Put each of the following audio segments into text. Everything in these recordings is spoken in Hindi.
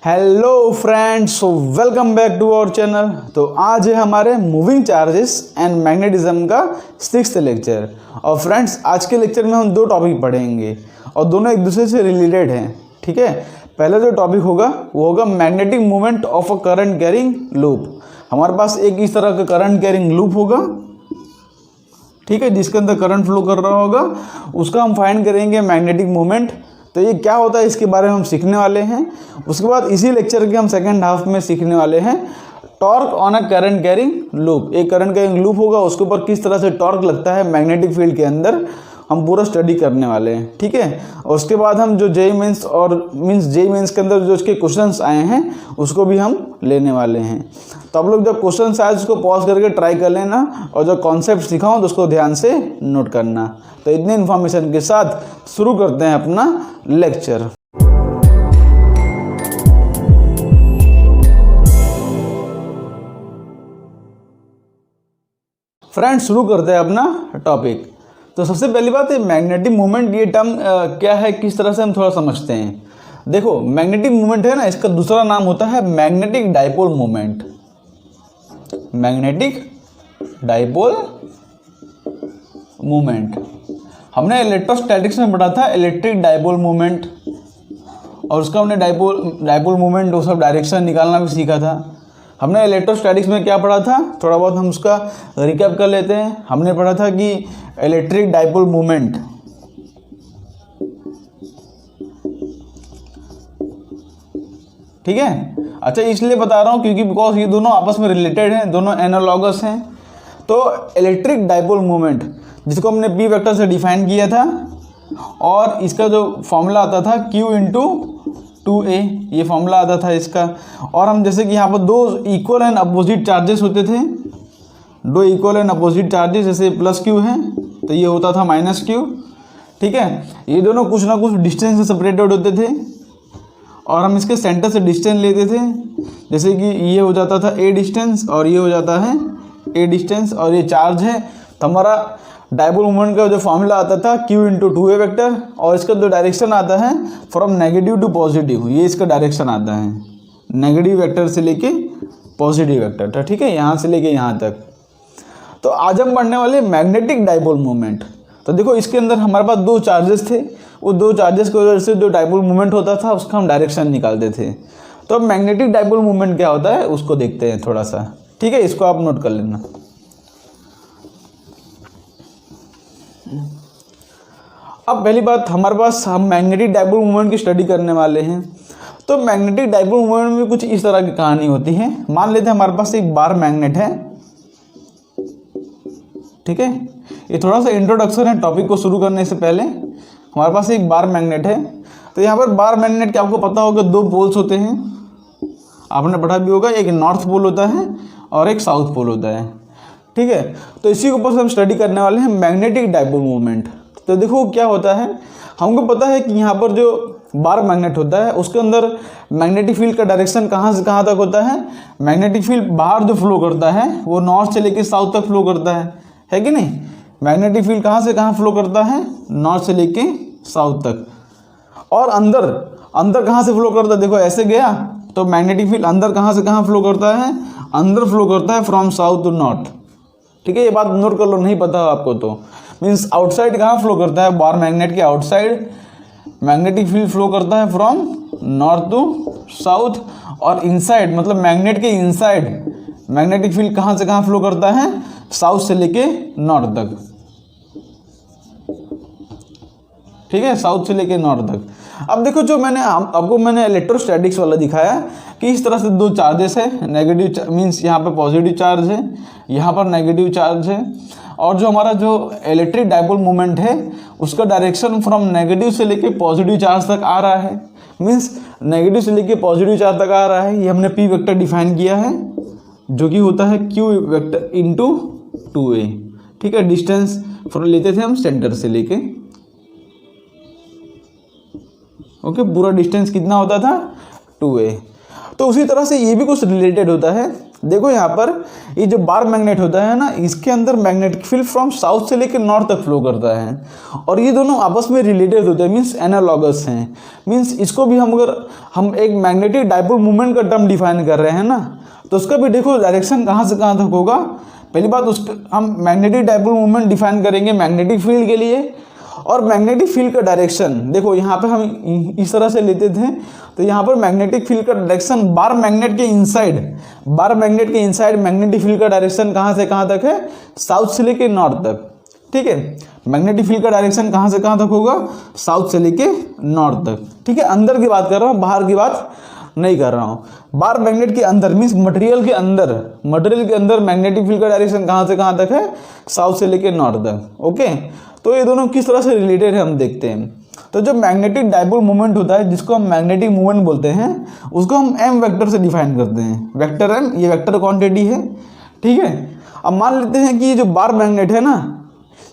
Hello friends, welcome back to our channel. तो आज है हमारे मूविंग चार्जेस एंड मैग्नेटिज्म का 6th लेक्चर। और फ्रेंड्स, आज के लेक्चर में हम दो टॉपिक पढ़ेंगे और दोनों एक दूसरे से रिलेटेड हैं। ठीक है, पहला जो टॉपिक होगा वो होगा magnetic movement of a current carrying loop. हमारे पास एक इस तरह का करंट कैरिंग लूप होगा, ठीक है, जिसके अंदर करंट फ्लो कर रहा होगा, उसका हम फाइंड करेंगे मैग्नेटिक मूवमेंट। तो ये क्या होता है इसके बारे में हम सीखने वाले हैं। उसके बाद इसी लेक्चर के हम सेकंड हाफ में सीखने वाले हैं torque on a current carrying loop. एक करंट कैरिंग लूप होगा, उसके ऊपर किस तरह से टॉर्क लगता है मैग्नेटिक फील्ड के अंदर, हम पूरा स्टडी करने वाले हैं। ठीक है, और उसके बाद हम जो जेईई मेंस जेईई मेंस के अंदर जो उसके क्वेश्चंस आए हैं उसको भी हम लेने वाले हैं। तो आप लोग जब क्वेश्चन आए उसको पॉज करके ट्राई कर लेना, और जो कॉन्सेप्ट सिखाऊं तो उसको ध्यान से नोट करना। तो इतने इन्फॉर्मेशन के साथ शुरू करते हैं अपना लेक्चर। फ्रेंड्स, शुरू करते हैं अपना टॉपिक। तो सबसे पहली बात है मैग्नेटिक मूवमेंट, ये टर्म क्या है, किस तरह से हम थोड़ा समझते हैं। देखो, मैग्नेटिक मूवमेंट है ना, इसका दूसरा नाम होता है magnetic dipole movement. Magnetic dipole movement हमने इलेक्ट्रोस्टैटिक्स में पढ़ा था, इलेक्ट्रिक डाइपोल मूवमेंट, और उसका हमने डाइपोल मूवमेंट वो सब डायरेक्शन निकालना भी सीखा था। हमने इलेक्ट्रोस्टैटिक्स में क्या पढ़ा था, थोड़ा बहुत हम उसका रिकैप कर लेते हैं। हमने पढ़ा था कि इलेक्ट्रिक डाइपोल मूवमेंट ठीक है। अच्छा, इसलिए बता रहा हूँ क्योंकि बिकॉज ये दोनों आपस में रिलेटेड हैं, दोनों एनालॉगस हैं। तो इलेक्ट्रिक डाइपोल मूवमेंट जिसको हमने पी वेक्टर से डिफाइन किया था, और इसका जो फॉर्मूला आता था Q इंटू 2a, ये फॉर्मूला आता था इसका। और हम जैसे कि यहाँ पर दो इक्वल एंड अपोजिट चार्जेस होते थे, दो इक्वल एंड अपोजिट चार्जेस, जैसे प्लस Q है तो ये होता था माइनस Q। ठीक है, ये दोनों कुछ ना कुछ डिस्टेंस से सेपरेटेड होते थे, और हम इसके सेंटर से डिस्टेंस लेते थे। जैसे कि ये हो जाता था a डिस्टेंस और ये हो जाता है a डिस्टेंस, और ये चार्ज है। तो हमारा डाइपोल मूवमेंट का जो फॉर्मूला आता था Q इंटू 2a वेक्टर, और इसका जो डायरेक्शन आता है फ्रॉम नेगेटिव टू पॉजिटिव, ये इसका डायरेक्शन आता है नेगेटिव वेक्टर से लेके पॉजिटिव वेक्टर तक। ठीक है, यहाँ से लेके यहाँ तक। तो आज हम पढ़ने वाले मैग्नेटिक डाइपोल मूवमेंट। तो देखो, इसके अंदर हमारे पास दो चार्जेस थे, वो दो चार्जेस की वजह से जो डाइपोल मूवमेंट होता था उसका हम डायरेक्शन निकालते थे। तो अब मैग्नेटिक डाइपोल मूवमेंट क्या होता है उसको देखते हैं थोड़ा सा। ठीक है, इसको आप नोट कर लेना। अब पहली बात, हमारे पास हम मैग्नेटिक डाइपोल मूवमेंट की स्टडी करने वाले हैं। तो मैग्नेटिक डाइपोल मूवमेंट में कुछ इस तरह की कहानी होती है। मान लेते हैं हमारे पास एक बार मैग्नेट है। ठीक है, ये थोड़ा सा इंट्रोडक्शन है टॉपिक को शुरू करने से पहले। हमारे पास एक बार मैग्नेट है। तो यहाँ पर बार मैग्नेट के आपको पता होगा दो पोल्स होते हैं, आपने पढ़ा भी होगा, एक नॉर्थ पोल होता है और एक साउथ पोल होता है। ठीक है, तो इसी के ऊपर से हम स्टडी करने वाले हैं मैग्नेटिक डाइपोल मूवमेंट। तो देखो क्या होता है, हमको पता है कि यहाँ पर जो बार मैग्नेट होता है उसके अंदर मैग्नेटिक फील्ड का डायरेक्शन कहाँ से कहाँ तक होता है। मैग्नेटिक फील्ड बाहर जो फ्लो करता है वो नॉर्थ से लेके साउथ तक फ्लो करता है कि नहीं। मैग्नेटिक फील्ड कहाँ से कहाँ फ्लो करता है, नॉर्थ से लेके साउथ तक। और अंदर कहाँ से फ्लो करता है, देखो ऐसे गया तो मैग्नेटिक फील्ड अंदर कहाँ से कहाँ फ्लो करता है, अंदर फ्लो करता है फ्रॉम साउथ टू नॉर्थ। ठीक है, ये बात नोट कर लो, नहीं पता आपको तो। मीन्स आउटसाइड कहाँ फ्लो करता है, बार मैग्नेट के आउटसाइड मैग्नेटिक फील्ड फ्लो करता है फ्रॉम नॉर्थ टू साउथ, और इनसाइड मतलब मैग्नेट के इनसाइड मैग्नेटिक फील्ड कहाँ से कहाँ फ्लो करता है, साउथ से लेके नॉर्थ तक। ठीक है, साउथ से लेके नॉर्थ तक। अब देखो, जो मैंने इलेक्ट्रोस्टैटिक्स वाला दिखाया कि इस तरह से दो चार्जेस है, नेगेटिव मीन्स यहाँ पे पॉजिटिव चार्ज है, यहाँ पर नेगेटिव चार्ज है, और जो हमारा जो इलेक्ट्रिक डाइपोल मूवमेंट है उसका डायरेक्शन फ्रॉम नेगेटिव से लेके पॉजिटिव चार्ज तक आ रहा है। मीन्स नेगेटिव से लेके पॉजिटिव चार्ज तक आ रहा है। ये हमने पी वेक्टर डिफाइन किया है, जो कि होता है Q वेक्टर इंटू 2a। ठीक है, डिस्टेंस लेते थे हम सेंटर से लेके। ओके, पूरा डिस्टेंस कितना होता था 2a। तो उसी तरह से ये भी कुछ रिलेटेड होता है। देखो यहाँ पर ये जो बार मैग्नेट होता है ना, इसके अंदर मैग्नेटिक फील्ड फ्रॉम साउथ से लेकर नॉर्थ तक फ्लो करता है, और ये दोनों आपस में रिलेटेड होते हैं, मीन्स एनालॉगस हैं। मीन्स इसको भी हम एक मैग्नेटिक डाइपोल मूवमेंट का टर्म डिफाइन कर रहे हैं ना, तो उसका भी देखो डायरेक्शन कहाँ से कहाँ तक होगा। पहली बात उसका हम मैग्नेटिक डाइपोल मूवमेंट डिफाइन करेंगे मैग्नेटिक फील्ड के लिए, और मैग्नेटिक फील्ड का डायरेक्शन देखो यहाँ पे हम इस तरह से लेते थे, तो यहाँ पर मैग्नेटिक फील्ड का डायरेक्शन बार मैग्नेट के इनसाइड मैग्नेटिक फील्ड का डायरेक्शन कहाँ से कहाँ तक है, साउथ से लेके नॉर्थ तक। ठीक है, मैग्नेटिक फील्ड का डायरेक्शन कहाँ से कहाँ तक होगा, साउथ से लेके नॉर्थ तक। ठीक है, अंदर की बात कर रहा हूँ, बाहर की बात नहीं कर रहा हूँ। बार मैग्नेट के अंदर मीन्स मटेरियल के अंदर मैग्नेटिक फील्ड का डायरेक्शन कहाँ से कहाँ तक है, साउथ से लेके नॉर्थ तक। ओके, तो ये दोनों किस तरह से रिलेटेड है हम देखते हैं। तो जो मैग्नेटिक डाइपोल मूवमेंट होता है, जिसको हम मैग्नेटिक मूवमेंट बोलते हैं, उसको हम m वेक्टर से डिफाइन करते हैं। वेक्टर m ये वेक्टर क्वांटिटी है। ठीक है, अब मान लेते हैं कि ये जो बार मैग्नेट है ना,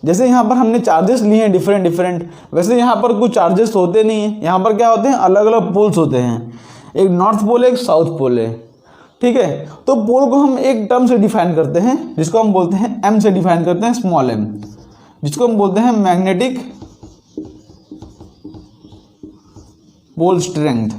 जैसे यहाँ पर हमने चार्जेस लिए हैं डिफरेंट, वैसे यहाँ पर कुछ चार्जेस होते नहीं हैं। यहाँ पर क्या होते हैं, अलग अलग पोल्स होते हैं, एक नॉर्थ पोल है, एक साउथ पोल है। ठीक है, तो पोल को हम एक टर्म से डिफाइन करते हैं, जिसको हम बोलते हैं m से डिफाइन करते हैं, स्मॉल m, जिसको हम बोलते हैं मैग्नेटिक पोल स्ट्रेंथ।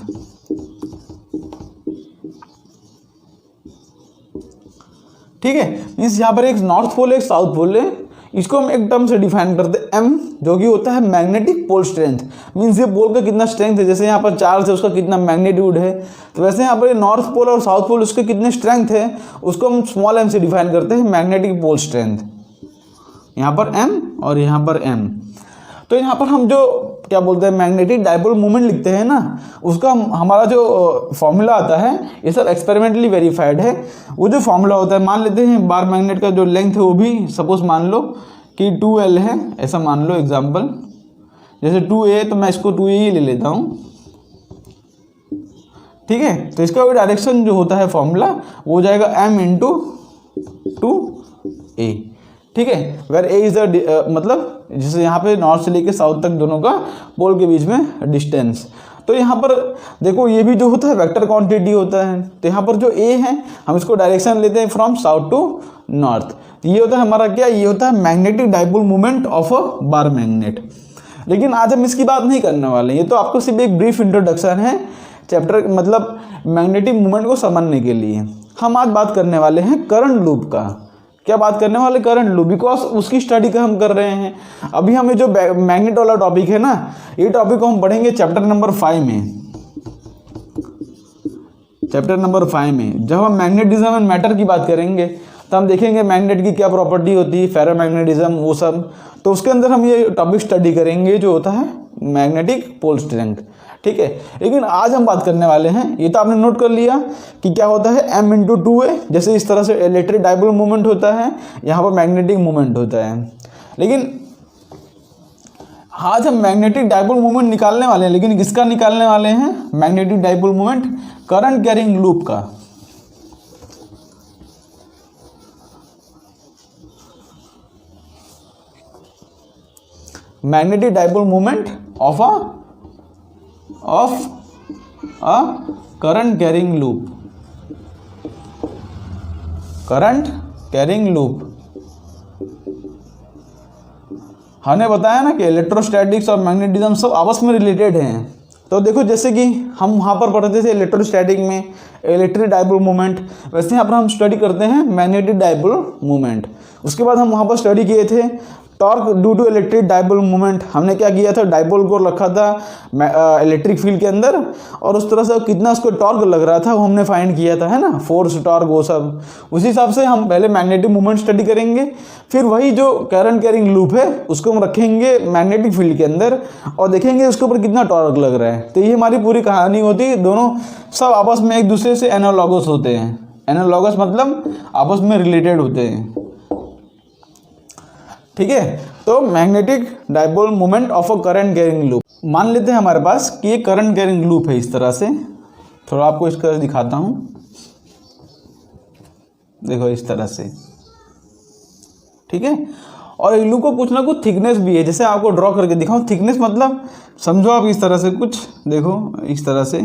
ठीक है, मीन्स यहाँ पर एक नॉर्थ पोल है, एक साउथ पोल है, इसको हम एक टर्म से डिफाइन करते हैं m, जो कि होता है मैग्नेटिक पोल स्ट्रेंथ। मीन्स ये पोल का कितना स्ट्रेंथ है, जैसे यहाँ पर चार्ज है उसका कितना मैग्नीट्यूड है, तो वैसे यहाँ पर नॉर्थ पोल और साउथ पोल उसके कितने स्ट्रेंथ है, उसको हम स्मॉल m से डिफाइन करते हैं मैग्नेटिक पोल स्ट्रेंथ। यहाँ पर m और यहाँ पर m। तो यहाँ पर हम जो क्या बोलते हैं मैग्नेटिक डाइपोल मूवमेंट लिखते हैं ना, उसका हमारा जो फॉर्मूला आता है, ये सब एक्सपेरिमेंटली वेरीफाइड है। वो जो फॉर्मूला होता है, मान लेते हैं बार मैग्नेट का जो लेंथ है वो भी सपोज मान लो कि 2L है, ऐसा मान लो एग्जांपल, जैसे 2A, तो मैं इसको 2A ही ले लेता हूँ। ठीक है, तो इसका भी डायरेक्शन जो होता है फॉर्मूला वो हो जाएगा m इंटू 2A। ठीक है, वेर ए इज द मतलब जैसे यहाँ पे नॉर्थ से लेके साउथ तक दोनों का पोल के बीच में डिस्टेंस। तो यहाँ पर देखो ये भी जो होता है वेक्टर क्वांटिटी होता है, तो यहाँ पर जो ए है हम इसको डायरेक्शन लेते हैं फ्रॉम साउथ टू नॉर्थ। ये होता है हमारा क्या, ये होता है magnetic dipole movement of a bar magnet. लेकिन आज हम इसकी बात नहीं करने वाले, ये तो आपको सिर्फ एक ब्रीफ इंट्रोडक्शन है चैप्टर मतलब मैग्नेटिक मूवमेंट को समझने के लिए। हम आज बात करने वाले हैं करंट लूप का। क्या बात करने वाले, करंट लूप, बिकॉज उसकी स्टडी का हम कर रहे हैं। अभी हमें जो मैग्नेट वाला टॉपिक है ना, ये टॉपिक को हम पढ़ेंगे चैप्टर नंबर 5 में। चैप्टर नंबर 5 में जब हम मैग्नेटिज्म एंड मैटर की बात करेंगे, तो हम देखेंगे मैग्नेट की क्या प्रॉपर्टी होती है, फेरोमैग्नेटिज्म, वो सब। तो उसके अंदर हम ये टॉपिक स्टडी करेंगे जो होता है मैग्नेटिक पोल स्ट्रेंथ। ठीक है, लेकिन आज हम बात करने वाले हैं, ये तो आपने नोट कर लिया कि क्या होता है m इंटू 2A। जैसे इस तरह से इलेक्ट्रिक डाइपोल मूवमेंट होता है, यहाँ पर मैग्नेटिक मूवमेंट होता है। लेकिन आज हम मैग्नेटिक डाइपोल मूवमेंट निकालने वाले हैं, लेकिन किसका निकालने वाले हैं, magnetic dipole movement current carrying loop का। Magnetic dipole movement of a current carrying loop, current carrying loop. हमने बताया ना कि इलेक्ट्रोस्टैटिक्स और मैग्नेटिज्म सब आपस में रिलेटेड हैं। तो देखो जैसे कि हम वहाँ पर पढ़ते थे इलेक्ट्रोस्टैटिक में इलेक्ट्रिक डाइपोल मूवमेंट, वैसे यहाँ पर हम स्टडी करते हैं मैग्नेटिक डाइपोल मूवमेंट। उसके बाद हम वहाँ पर स्टडी किए थे torque due to electric dipole movement. हमने क्या किया था, डाइपोल को रखा था इलेक्ट्रिक फील्ड के अंदर, और उस तरह से कितना उसको टॉर्क लग रहा था वो हमने फाइंड किया था, है ना, फोर्स, टॉर्क, वो सब। उसी हिसाब से हम पहले मैग्नेटिक मूवमेंट स्टडी करेंगे, फिर वही जो करंट कैरिंग लूप है उसको हम रखेंगे मैग्नेटिक फील्ड के अंदर और देखेंगे उसके ऊपर कितना टॉर्क लग रहा है। तो ये हमारी पूरी कहानी होती है। दोनों सब आपस में एक दूसरे से एनालॉगस होते हैं। एनालॉगस मतलब आपस में रिलेटेड होते हैं। ठीक है, तो magnetic dipole movement of a current carrying loop. मान लेते हैं हमारे पास कि ये करंट कैरिंग लूप है इस तरह से। थोड़ा आपको इसका दिखाता हूँ, देखो इस तरह से। ठीक है, और इस लूप को कुछ ना कुछ थिकनेस भी है, जैसे आपको ड्रॉ करके दिखाऊं। थिकनेस मतलब समझो आप इस तरह से कुछ, देखो इस तरह से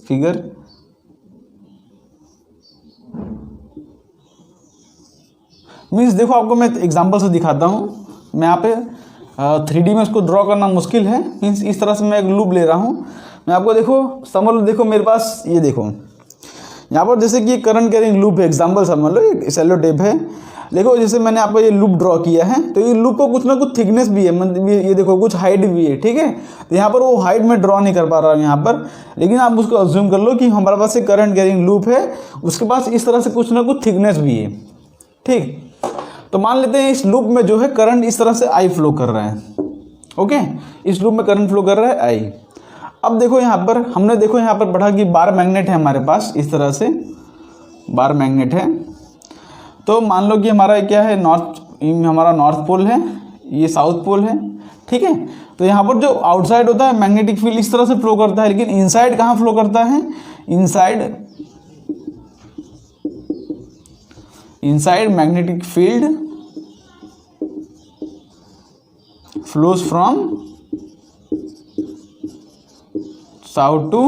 फिगर, मीन्स देखो आपको मैं एग्जांपल से दिखाता हूँ। मैं यहाँ पे 3D में उसको ड्रॉ करना मुश्किल है। मीन्स इस तरह से मैं एक लूप ले रहा हूँ। मैं आपको देखो समझ लो, देखो मेरे पास ये देखो यहाँ पर जैसे कि करंट कैरिंग लूप है, एग्जांपल समझ लो, एक सेलो टेप है। देखो जैसे मैंने आपको ये लूप ड्रॉ किया है, तो ये लूप को कुछ ना कुछ थिकनेस भी है, मतलब ये देखो कुछ हाइट भी है, ठीक है। तो यहाँ पर वो हाइट में ड्रॉ नहीं कर पा रहा हूँ यहाँ पर, लेकिन आप उसको अज्यूम कर लो कि हमारे पास एक करंट कैरिंग लूप है, उसके पास इस तरह से कुछ ना कुछ थिकनेस भी है, ठीक। तो मान लेते हैं इस लूप में जो है करंट इस तरह से आई फ्लो कर रहा है, ओके। इस लूप में करंट फ्लो कर रहा है आई। अब देखो यहाँ पर हमने देखो यहाँ पर पढ़ा कि बार मैग्नेट है हमारे पास, इस तरह से बार मैग्नेट है। तो मान लो कि हमारा क्या है, हमारा नॉर्थ पोल है, ये साउथ पोल है, ठीक है। तो यहाँ पर जो आउटसाइड होता है मैग्नेटिक फील्ड इस तरह से फ्लो करता है, लेकिन इनसाइड कहाँ फ्लो करता है, inside magnetic field flows from south to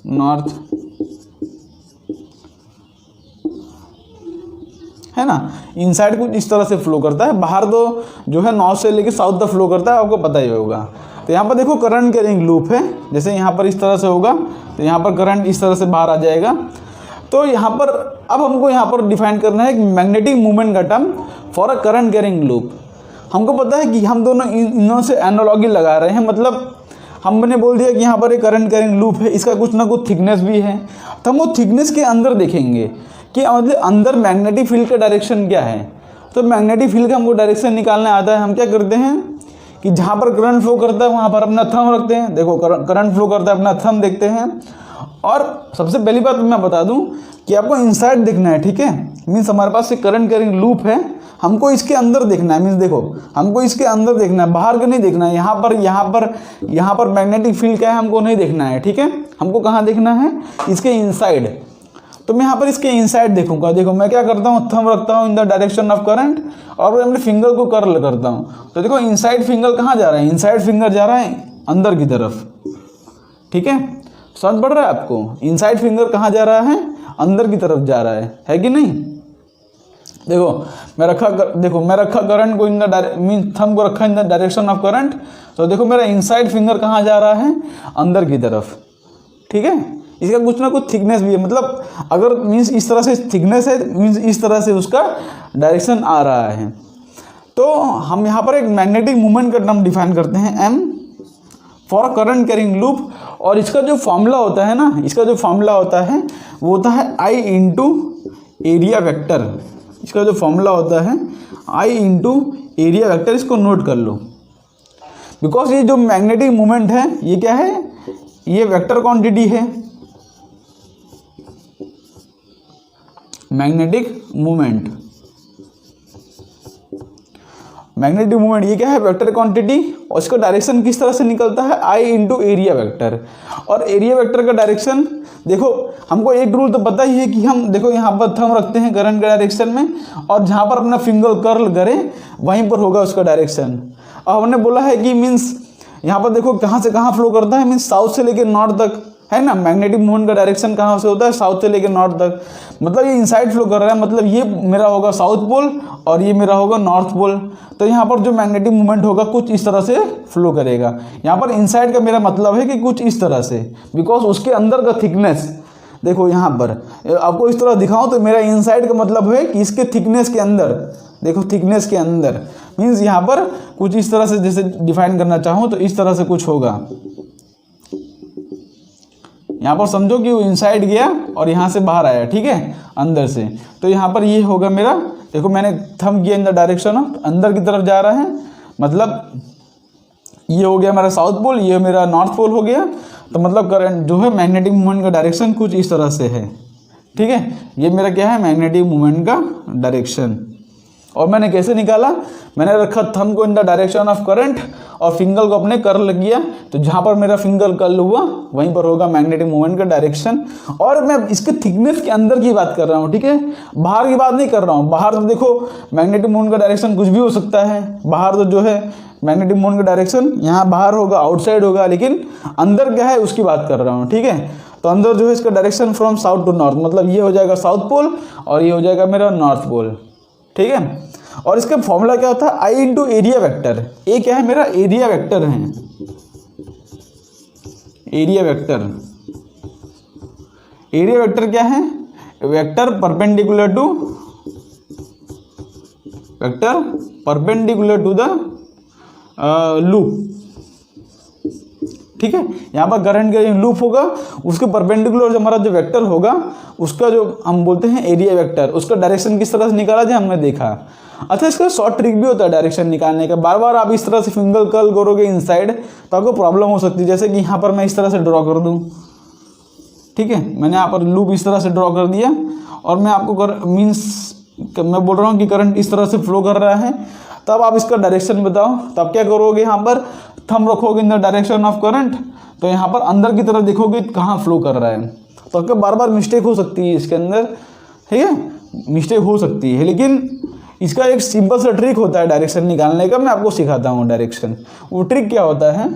north, है ना। इनसाइड कुछ इस तरह से फ्लो करता है, बाहर तो जो है नॉर्थ से लेके साउथ तक फ्लो करता है, आपको पता ही होगा। तो यहाँ पर देखो करंट कैरिंग लूप है, जैसे यहाँ पर इस तरह से होगा तो यहाँ पर करंट इस तरह से बाहर आ जाएगा। तो यहाँ पर अब हमको यहाँ पर डिफाइन करना है मैग्नेटिक मूवमेंट का term for a current carrying loop. हमको पता है कि हम दोनों इनों से एनालॉजी लगा रहे हैं, मतलब हमने बोल दिया कि यहाँ पर एक करंट कैरिंग लूप है, इसका कुछ ना कुछ थिकनेस भी है। तो हम वो थिकनेस के अंदर देखेंगे कि मतलब अंदर मैग्नेटिक फील्ड का डायरेक्शन क्या है। तो मैग्नेटिक फील्ड का हमको डायरेक्शन निकालने आता है। हम क्या करते हैं कि जहाँ पर करंट फ्लो करता है वहाँ पर अपना थंब रखते हैं, देखो करंट फ्लो करता है, अपना थंब देखते हैं। और सबसे पहली बात मैं बता दूं कि आपको इनसाइड देखना है, ठीक है। मीन्स हमारे पास एक करंट कैरिंग लूप है, हमको इसके अंदर देखना है। मीन्स देखो हमको इसके अंदर देखना है, बाहर का नहीं देखना है। यहाँ पर मैग्नेटिक फील्ड क्या है हमको नहीं देखना है, ठीक है। हमको कहाँ देखना है, इसके इनसाइड। तो मैं यहाँ पर इसके इनसाइड देखूंगा। देखो मैं क्या करता हूँ, थंब रखता हूँ इन द डायरेक्शन ऑफ करंट और मैं अपने फिंगर को कर्ल करता हूँ। तो देखो इनसाइड फिंगर कहाँ जा रहा है, इनसाइड फिंगर जा रहा है अंदर की तरफ, ठीक है। समझ पड़ रहा है आपको, इनसाइड फिंगर कहाँ जा रहा है, अंदर की तरफ जा रहा है कि नहीं। देखो मैं रखा करंट को इन द मीन थंब को रखा इन द डायरेक्शन ऑफ करंट। तो देखो मेरा इनसाइड फिंगर कहाँ जा रहा है, अंदर की तरफ, ठीक है। इसका कुछ ना कुछ थिकनेस भी है, मतलब अगर मीन्स इस तरह से थिकनेस है, मीन्स इस तरह से उसका डायरेक्शन आ रहा है। तो हम यहाँ पर एक मैग्नेटिक मूवमेंट का टर्म डिफाइन करते हैं M for current carrying loop. और इसका जो फॉर्मूला होता है ना, इसका जो फॉर्मूला होता है वो होता है आई इंटू एरिया वेक्टर। इसका जो फॉर्मूला होता है आई इंटू एरिया वेक्टर, इसको नोट कर लो। बिकॉज ये जो मैग्नेटिक मूवमेंट है ये क्या है, ये वेक्टर क्वांटिटी है। मैग्नेटिक मूवमेंट ये क्या है, वेक्टर क्वांटिटी। और इसका डायरेक्शन किस तरह से निकलता है, आई इंटू एरिया वेक्टर। और एरिया वेक्टर का डायरेक्शन देखो हमको एक रूल तो पता ही है कि हम देखो यहाँ पर थंब रखते हैं करंट के डायरेक्शन में, और जहाँ पर अपना फिंगर कर्ल करें वहीं पर होगा उसका डायरेक्शन। और हमने बोला है कि मीन्स यहाँ पर देखो कहाँ से कहाँ फ्लो करता है, मीन्स साउथ से लेकर नॉर्थ तक, है ना। मैग्नेटिक मूवमेंट का डायरेक्शन कहाँ से होता है, साउथ से लेकर नॉर्थ तक। मतलब ये इनसाइड फ्लो कर रहा है, मतलब ये मेरा होगा साउथ पोल और ये मेरा होगा नॉर्थ पोल। तो यहाँ पर जो मैग्नेटिक मूवमेंट होगा कुछ इस तरह से फ्लो करेगा। यहाँ पर इनसाइड का मेरा मतलब है कि कुछ इस तरह से, बिकॉज उसके अंदर का थिकनेस देखो यहाँ पर आपको इस तरह दिखाऊं तो मेरा इनसाइड का मतलब है कि इसके थिकनेस के अंदर, देखो थिकनेस के अंदर मीन्स यहाँ पर कुछ इस तरह से, जैसे डिफाइन करना चाहूँ तो इस तरह से कुछ होगा। यहाँ पर समझो कि वो इनसाइड गया और यहाँ से बाहर आया, ठीक है, अंदर से। तो यहाँ पर ये होगा मेरा, देखो मैंने थंब किया इन द डायरेक्शन ऑफ अंदर की तरफ जा रहा है, मतलब ये हो गया मेरा साउथ पोल, ये मेरा नॉर्थ पोल हो गया। तो मतलब करंट जो है मैग्नेटिक मूवमेंट का डायरेक्शन कुछ इस तरह से है, ठीक है। ये मेरा क्या है, मैग्नेटिक मूवमेंट का डायरेक्शन। और मैंने कैसे निकाला, मैंने रखा थंब को इन द डायरेक्शन ऑफ करंट और फिंगर को अपने कर्ल किया। तो जहाँ पर मेरा फिंगर कर्ल हुआ वहीं पर होगा मैग्नेटिक मूवमेंट का डायरेक्शन। और मैं इसके थिकनेस के अंदर की बात कर रहा हूँ, ठीक है, बाहर की बात नहीं कर रहा हूँ। बाहर तो देखो मैग्नेटिक मूवमेंट का डायरेक्शन कुछ भी हो सकता है, बाहर तो जो है मैग्नेटिक मूवमेंट का डायरेक्शन यहाँ बाहर होगा, आउटसाइड होगा, लेकिन अंदर क्या है उसकी बात कर रहा हूँ, ठीक है। तो अंदर जो है इसका direction from south to north, मतलब ये हो जाएगा साउथ पोल और ये हो जाएगा मेरा नॉर्थ पोल, ठीक है। और इसका फॉर्मूला क्या होता है, I into area vector. A क्या है मेरा, एरिया वेक्टर है, एरिया वेक्टर। एरिया वेक्टर क्या है, vector perpendicular to the loop, ठीक है। यहाँ पर करंट का लूप होगा, उसके परपेंडिकुलर जो हमारा जो वेक्टर होगा उसका जो हम बोलते हैं एरिया वेक्टर, उसका डायरेक्शन किस तरह से निकाला जाए हमने देखा। अच्छा, इसका शॉर्ट ट्रिक भी होता है डायरेक्शन निकालने का। बार बार आप इस तरह से फिंगर कर्ल करोगे इनसाइड तो आपको प्रॉब्लम हो सकती है। जैसे कि यहाँ पर मैं इस तरह से ड्रॉ कर दूँ, ठीक है, मैंने यहाँ पर लूप इस तरह से ड्रॉ कर दिया और मैं आपको मैं बोल रहा हूँ कि करंट इस तरह से फ्लो कर रहा है, तब आप इसका डायरेक्शन बताओ। तब क्या करोगे, यहाँ पर थंब रखोगे इन द डायरेक्शन ऑफ करंट, तो यहाँ पर अंदर की तरफ देखोगे कहाँ फ्लो कर रहा है। तो आपको बार बार मिस्टेक हो सकती है इसके अंदर, ठीक है, मिस्टेक हो सकती है। लेकिन इसका एक सिंपल सा ट्रिक होता है डायरेक्शन निकालने का, मैं आपको सिखाता हूँ डायरेक्शन। वो ट्रिक क्या होता है,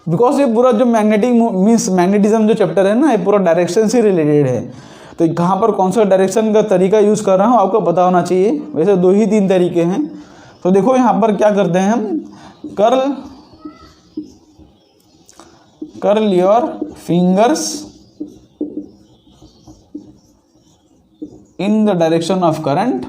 बिकॉज ये पूरा जो मैग्नेटिज्म जो चैप्टर है ना, ये पूरा डायरेक्शन से रिलेटेड है। तो कहाँ पर कौन सा डायरेक्शन का तरीका यूज़ कर रहा हूँ आपको पता होना चाहिए। वैसे 2 ही 3 तरीके हैं। तो देखो यहाँ पर क्या करते हैं हम, curl your fingers in the direction of current.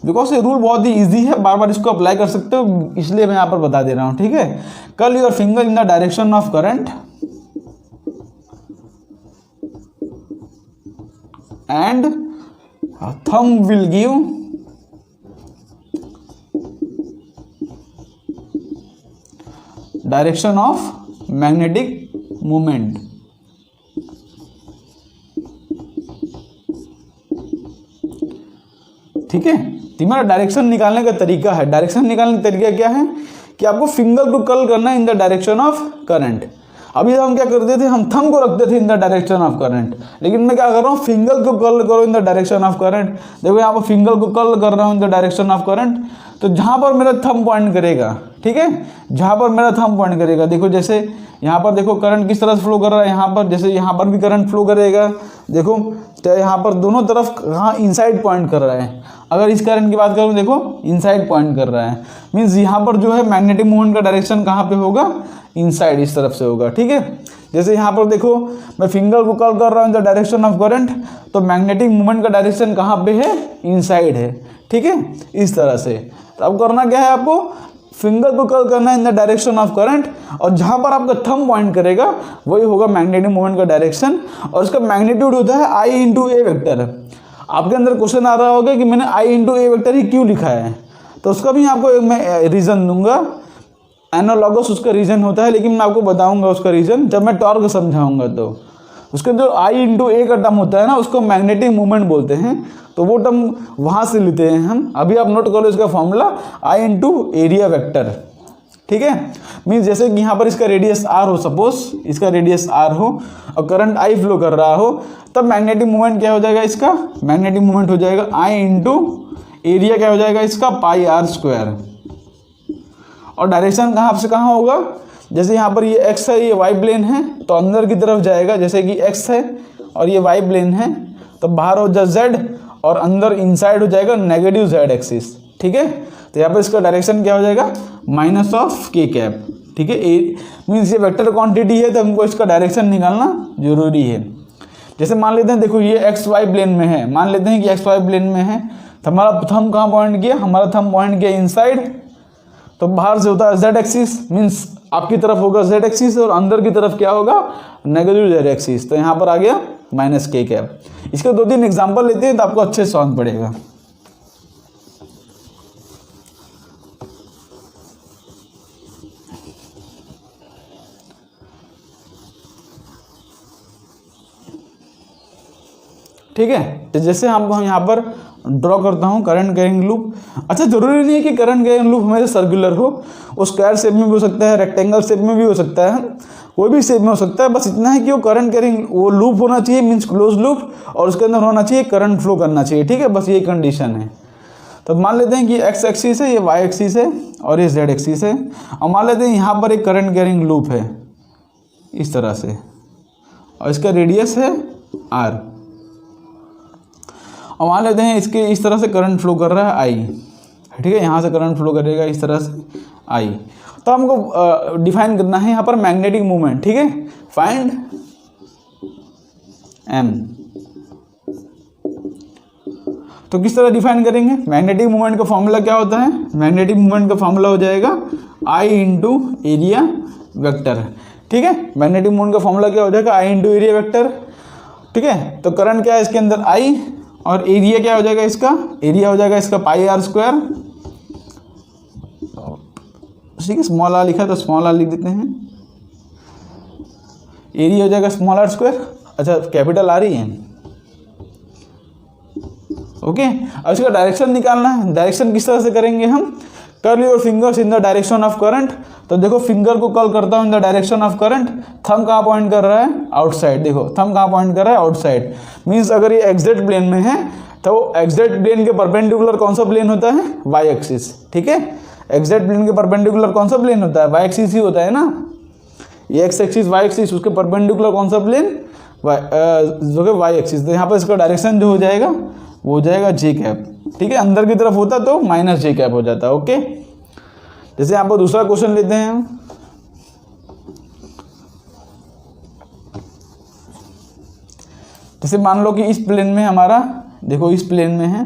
Because ये रूल बहुत ही इजी है, बार बार इसको अप्लाई कर सकते हो, इसलिए मैं यहाँ पर बता दे रहा हूँ, ठीक है। Curl your finger in the direction of current and thumb will give direction of magnetic movement। ठीक है, तो मेरा डायरेक्शन निकालने का तरीका है। डायरेक्शन निकालने का तरीका क्या है कि आपको फिंगर को कर्ल करना है in the direction of current. अभी हम क्या करते थे, हम थंब को रखते थे इन द डायरेक्शन ऑफ करंट, लेकिन मैं क्या कर रहा हूँ, फिंगर को कर्ल करो इन द डायरेक्शन ऑफ करंट। देखो यहाँ पर फिंगर को कर्ल कर रहा हूँ इन द डायरेक्शन ऑफ करंट, तो जहाँ पर मेरा थंब पॉइंट करेगा, ठीक है, जहाँ पर मेरा थंब पॉइंट करेगा, देखो जैसे यहाँ पर देखो करंट किस तरह से फ्लो कर रहा है, यहाँ पर जैसे यहाँ पर भी करंट फ्लो करेगा। देखो तो यहाँ पर दोनों तरफ कहाँ इनसाइड पॉइंट कर रहा है। अगर इस करंट की बात करूँ, देखो इनसाइड पॉइंट कर रहा है, मीन्स यहाँ पर जो है मैग्नेटिक मूवमेंट का डायरेक्शन कहाँ पे होगा, इनसाइड, इस तरफ से होगा, ठीक है। जैसे यहाँ पर देखो मैं फिंगर को कर्ल कर रहा हूँ इन द डायरेक्शन ऑफ करंट, तो मैग्नेटिक मूवमेंट का डायरेक्शन कहाँ पे है, इनसाइड है, ठीक है, इस तरह से। तो अब करना क्या है, आपको फिंगर को कर्ल करना है in the direction of current, और जहाँ पर आपका थंब पॉइंट करेगा वही होगा मैग्नेटिक मूवमेंट का डायरेक्शन, और इसका मैग्नीट्यूड होता है आई इंटू ए वेक्टर। आपके अंदर क्वेश्चन आ रहा होगा कि मैंने आई इंटू ए वेक्टर ही क्यों लिखा है, तो उसका भी आपको मैं रीज़न दूंगा। एनालॉगस उसका रीज़न होता है, लेकिन मैं आपको बताऊंगा उसका रीज़न जब मैं टॉर्क समझाऊंगा। तो उसके जो आई इंटू ए का टर्म होता है ना, उसको मैग्नेटिक मूवमेंट बोलते हैं, तो वो टर्म वहाँ से लेते हैं हम। अभी आप नोट करो इसका फॉर्मूला, आई इंटू एरिया वेक्टर, ठीक है। मीन्स जैसे कि यहाँ पर इसका रेडियस आर हो, सपोज इसका रेडियस आर हो और करंट आई फ्लो कर रहा हो, तब मैग्नेटिक मूवमेंट क्या हो जाएगा, इसका मैग्नेटिक मूवमेंट हो जाएगा आई इंटू एरिया क्या हो जाएगा इसका, पाई आर स्क्वायर। और डायरेक्शन कहाँ से कहाँ होगा, जैसे यहाँ पर ये एक्स है, ये वाई प्लेन है, तो अंदर की तरफ जाएगा। जैसे कि एक्स है और ये वाई प्लेन है, तो बाहर हो जाए जेड और अंदर इनसाइड हो जाएगा नेगेटिव जेड एक्सिस, ठीक है। तो यहाँ पर इसका डायरेक्शन क्या हो जाएगा, माइनस ऑफ के कैप, ठीक है। मीन्स ये वेक्टर क्वांटिटी है, तो हमको इसका डायरेक्शन निकालना जरूरी है। जैसे मान लेते हैं, देखो ये एक्स वाई प्लेन में है, मान लेते हैं कि एक्स वाई प्लेन में है, तो हमारा थंब कहाँ पॉइंट किया, हमारा थंब पॉइंट किया इनसाइड, तो बाहर से होता है जेड एक्सिस, मीन्स आपकी तरफ होगा जेड एक्सिस और अंदर की तरफ क्या होगा, नेगेटिव जेड एक्सिस। तो यहाँ पर आ गया माइनस के कैप। इसके 2-3 एग्जांपल लेते हैं तो आपको अच्छे से समझ पड़ेगा। ठीक है, तो जैसे हम यहाँ पर ड्रॉ करता हूँ करंट कैरिंग लूप। अच्छा, जरूरी नहीं है कि करंट कैरिंग लूप हमेशा सर्कुलर हो, वो स्क्वायर शेप में भी हो सकता है, रेक्टेंगल शेप में भी हो सकता है, कोई भी शेप में हो सकता है। बस इतना है कि वो करंट कैरिंग वो लूप होना चाहिए, मीन्स क्लोज लूप, और उसके अंदर होना चाहिए करंट फ्लो करना चाहिए, ठीक है, बस ये कंडीशन है। तो मान लेते हैं कि एक्स एक्सिस है, ये वाई एक्सिस है और ये जेड एक्सिस है। और मान लेते हैं यहाँ पर एक करंट कैरिंग लूप है इस तरह से, और इसका रेडियस है आर। और मान लेते हैं इसके इस तरह से करंट फ्लो कर रहा है आई, ठीक है, यहाँ से करंट फ्लो करेगा इस तरह से आई। तो हमको डिफाइन करना है यहाँ पर मैग्नेटिक मूवमेंट, ठीक है, फाइंड एम। तो किस तरह डिफाइन करेंगे? मैग्नेटिक मूवमेंट का फॉर्मूला क्या होता है? मैग्नेटिक मूवमेंट का फॉर्मूला हो जाएगा आई इंटू एरिया वेक्टर, ठीक है। मैग्नेटिक मूवमेंट का फॉर्मूला क्या हो जाएगा? आई इंटू एरिया वेक्टर, ठीक है। तो करंट क्या है इसके अंदर? आई, और एरिया क्या हो जाएगा इसका? एरिया हो जाएगा इसका पाई आर स्क्वायर, ठीक है। स्मॉल आर लिखा तो स्मॉल आर लिख देते हैं, एरिया हो जाएगा स्मॉल आर स्क्वायर, अच्छा कैपिटल आर ही है, ओके। अब इसका डायरेक्शन निकालना है। डायरेक्शन किस तरह से करेंगे हम? Curl your fingers in the direction of current. तो देखो फिंगर को कर्ल करता हूँ इन the direction of current. Thumb कहाँ पॉइंट कर रहा है? आउटसाइड। देखो थंब कहाँ पॉइंट कर रहा है? आउटसाइड। मीन्स अगर ये एक्जेक्ट प्लेन में है तो एक्जेक्ट प्लेन के परपेंडिकुलर कौन सा प्लेन होता है? वाई एक्सिस, ठीक है। एक्जेक्ट प्लेन के परपेंडिकुलर कौन सा प्लेन होता है? वाई एक्सिस ही होता है ना। ये एक्स एक्सिस वाई एक्सिस, उसके परपेंडिकुलर कौन सा प्लेन? जो कि वाई एक्सिस। तो यहाँ पर इसका डायरेक्शन जो हो जाएगा वो हो जाएगा जे कैप, ठीक है। अंदर की तरफ होता तो माइनस जे कैप हो जाता, ओके। जैसे यहाँ पर दूसरा क्वेश्चन लेते हैं हम। जैसे मान लो कि इस प्लेन में हमारा, देखो इस प्लेन में है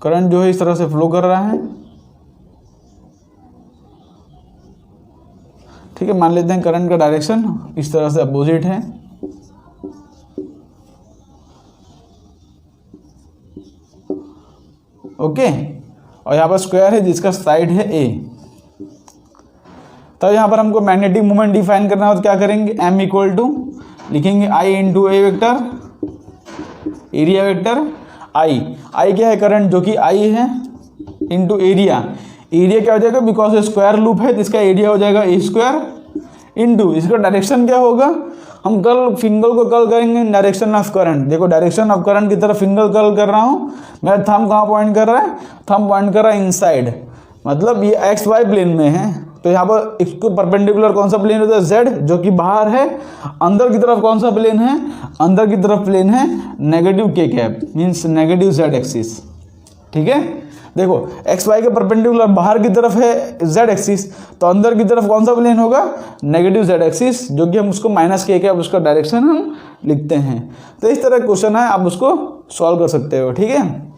करंट जो है इस तरह से फ्लो कर रहा है, ठीक है। मान लेते हैं करंट का डायरेक्शन इस तरह से अपोजिट है, ओके। और यहाँ पर स्क्वायर है जिसका साइड है ए। तो यहाँ पर हमको मैग्नेटिक मूवमेंट डिफाइन करना हो तो क्या करेंगे? एम इक्वल टू लिखेंगे आई इंटू ए वेक्टर, एरिया वेक्टर आई। आई क्या है? करंट जो कि आई है, इंटू एरिया। एरिया क्या हो जाएगा? बिकॉज स्क्वायर लूप है तो इसका एरिया हो जाएगा ए स्क्वायर, इंटू इसका डायरेक्शन क्या होगा? हम कर्ल फिंगर को कर्ल करेंगे डायरेक्शन ऑफ करंट। देखो डायरेक्शन ऑफ करंट की तरफ फिंगर कर्ल कर रहा हूँ। मेरा थंब कहाँ पॉइंट कर रहा है? थंब पॉइंट कर रहा है इनसाइड, मतलब ये एक्स वाई प्लेन में है। तो यहाँ पर इसको परपेंडिकुलर कौन सा प्लेन होता है? जेड, जो कि बाहर है। अंदर की तरफ कौन सा प्लेन है? अंदर की तरफ प्लेन है नेगेटिव के cap, means negative Z axis, ठीक है। देखो एक्स वाई के परपेंडिकुलर बाहर की तरफ है जेड एक्सिस, तो अंदर की तरफ कौन सा प्लेन होगा? नेगेटिव जेड एक्सिस, जो कि हम उसको माइनस के कैप उसका डायरेक्शन हम लिखते हैं। तो इस तरह क्वेश्चन है, आप उसको सॉल्व कर सकते हो, ठीक है।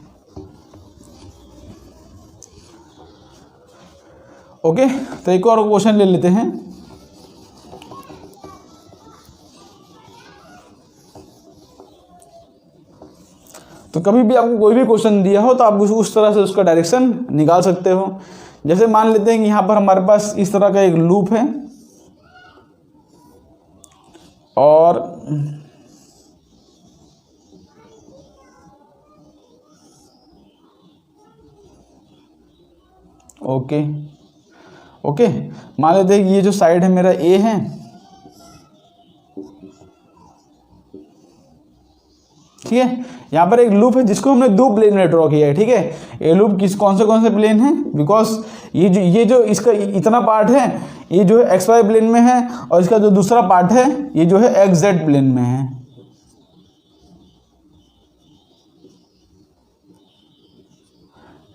ओके, तो एक और क्वेश्चन ले लेते हैं। तो कभी भी आपको कोई भी क्वेश्चन दिया हो तो आप उस तरह से उसका डायरेक्शन निकाल सकते हो। जैसे मान लेते हैं कि यहाँ पर हमारे पास इस तरह का एक लूप है और ओके ओके मान लेते हैं कि ये जो साइड है मेरा ए है, ठीक है। यहाँ पर एक लूप है जिसको हमने दो प्लेन में ड्रॉ किया है, ठीक है। ये लूप कौन से प्लेन है? बिकॉज ये जो इसका इतना पार्ट है ये जो है एक्स वाई प्लेन में है, और इसका जो दूसरा पार्ट है ये जो है एक्स जेड प्लेन में है,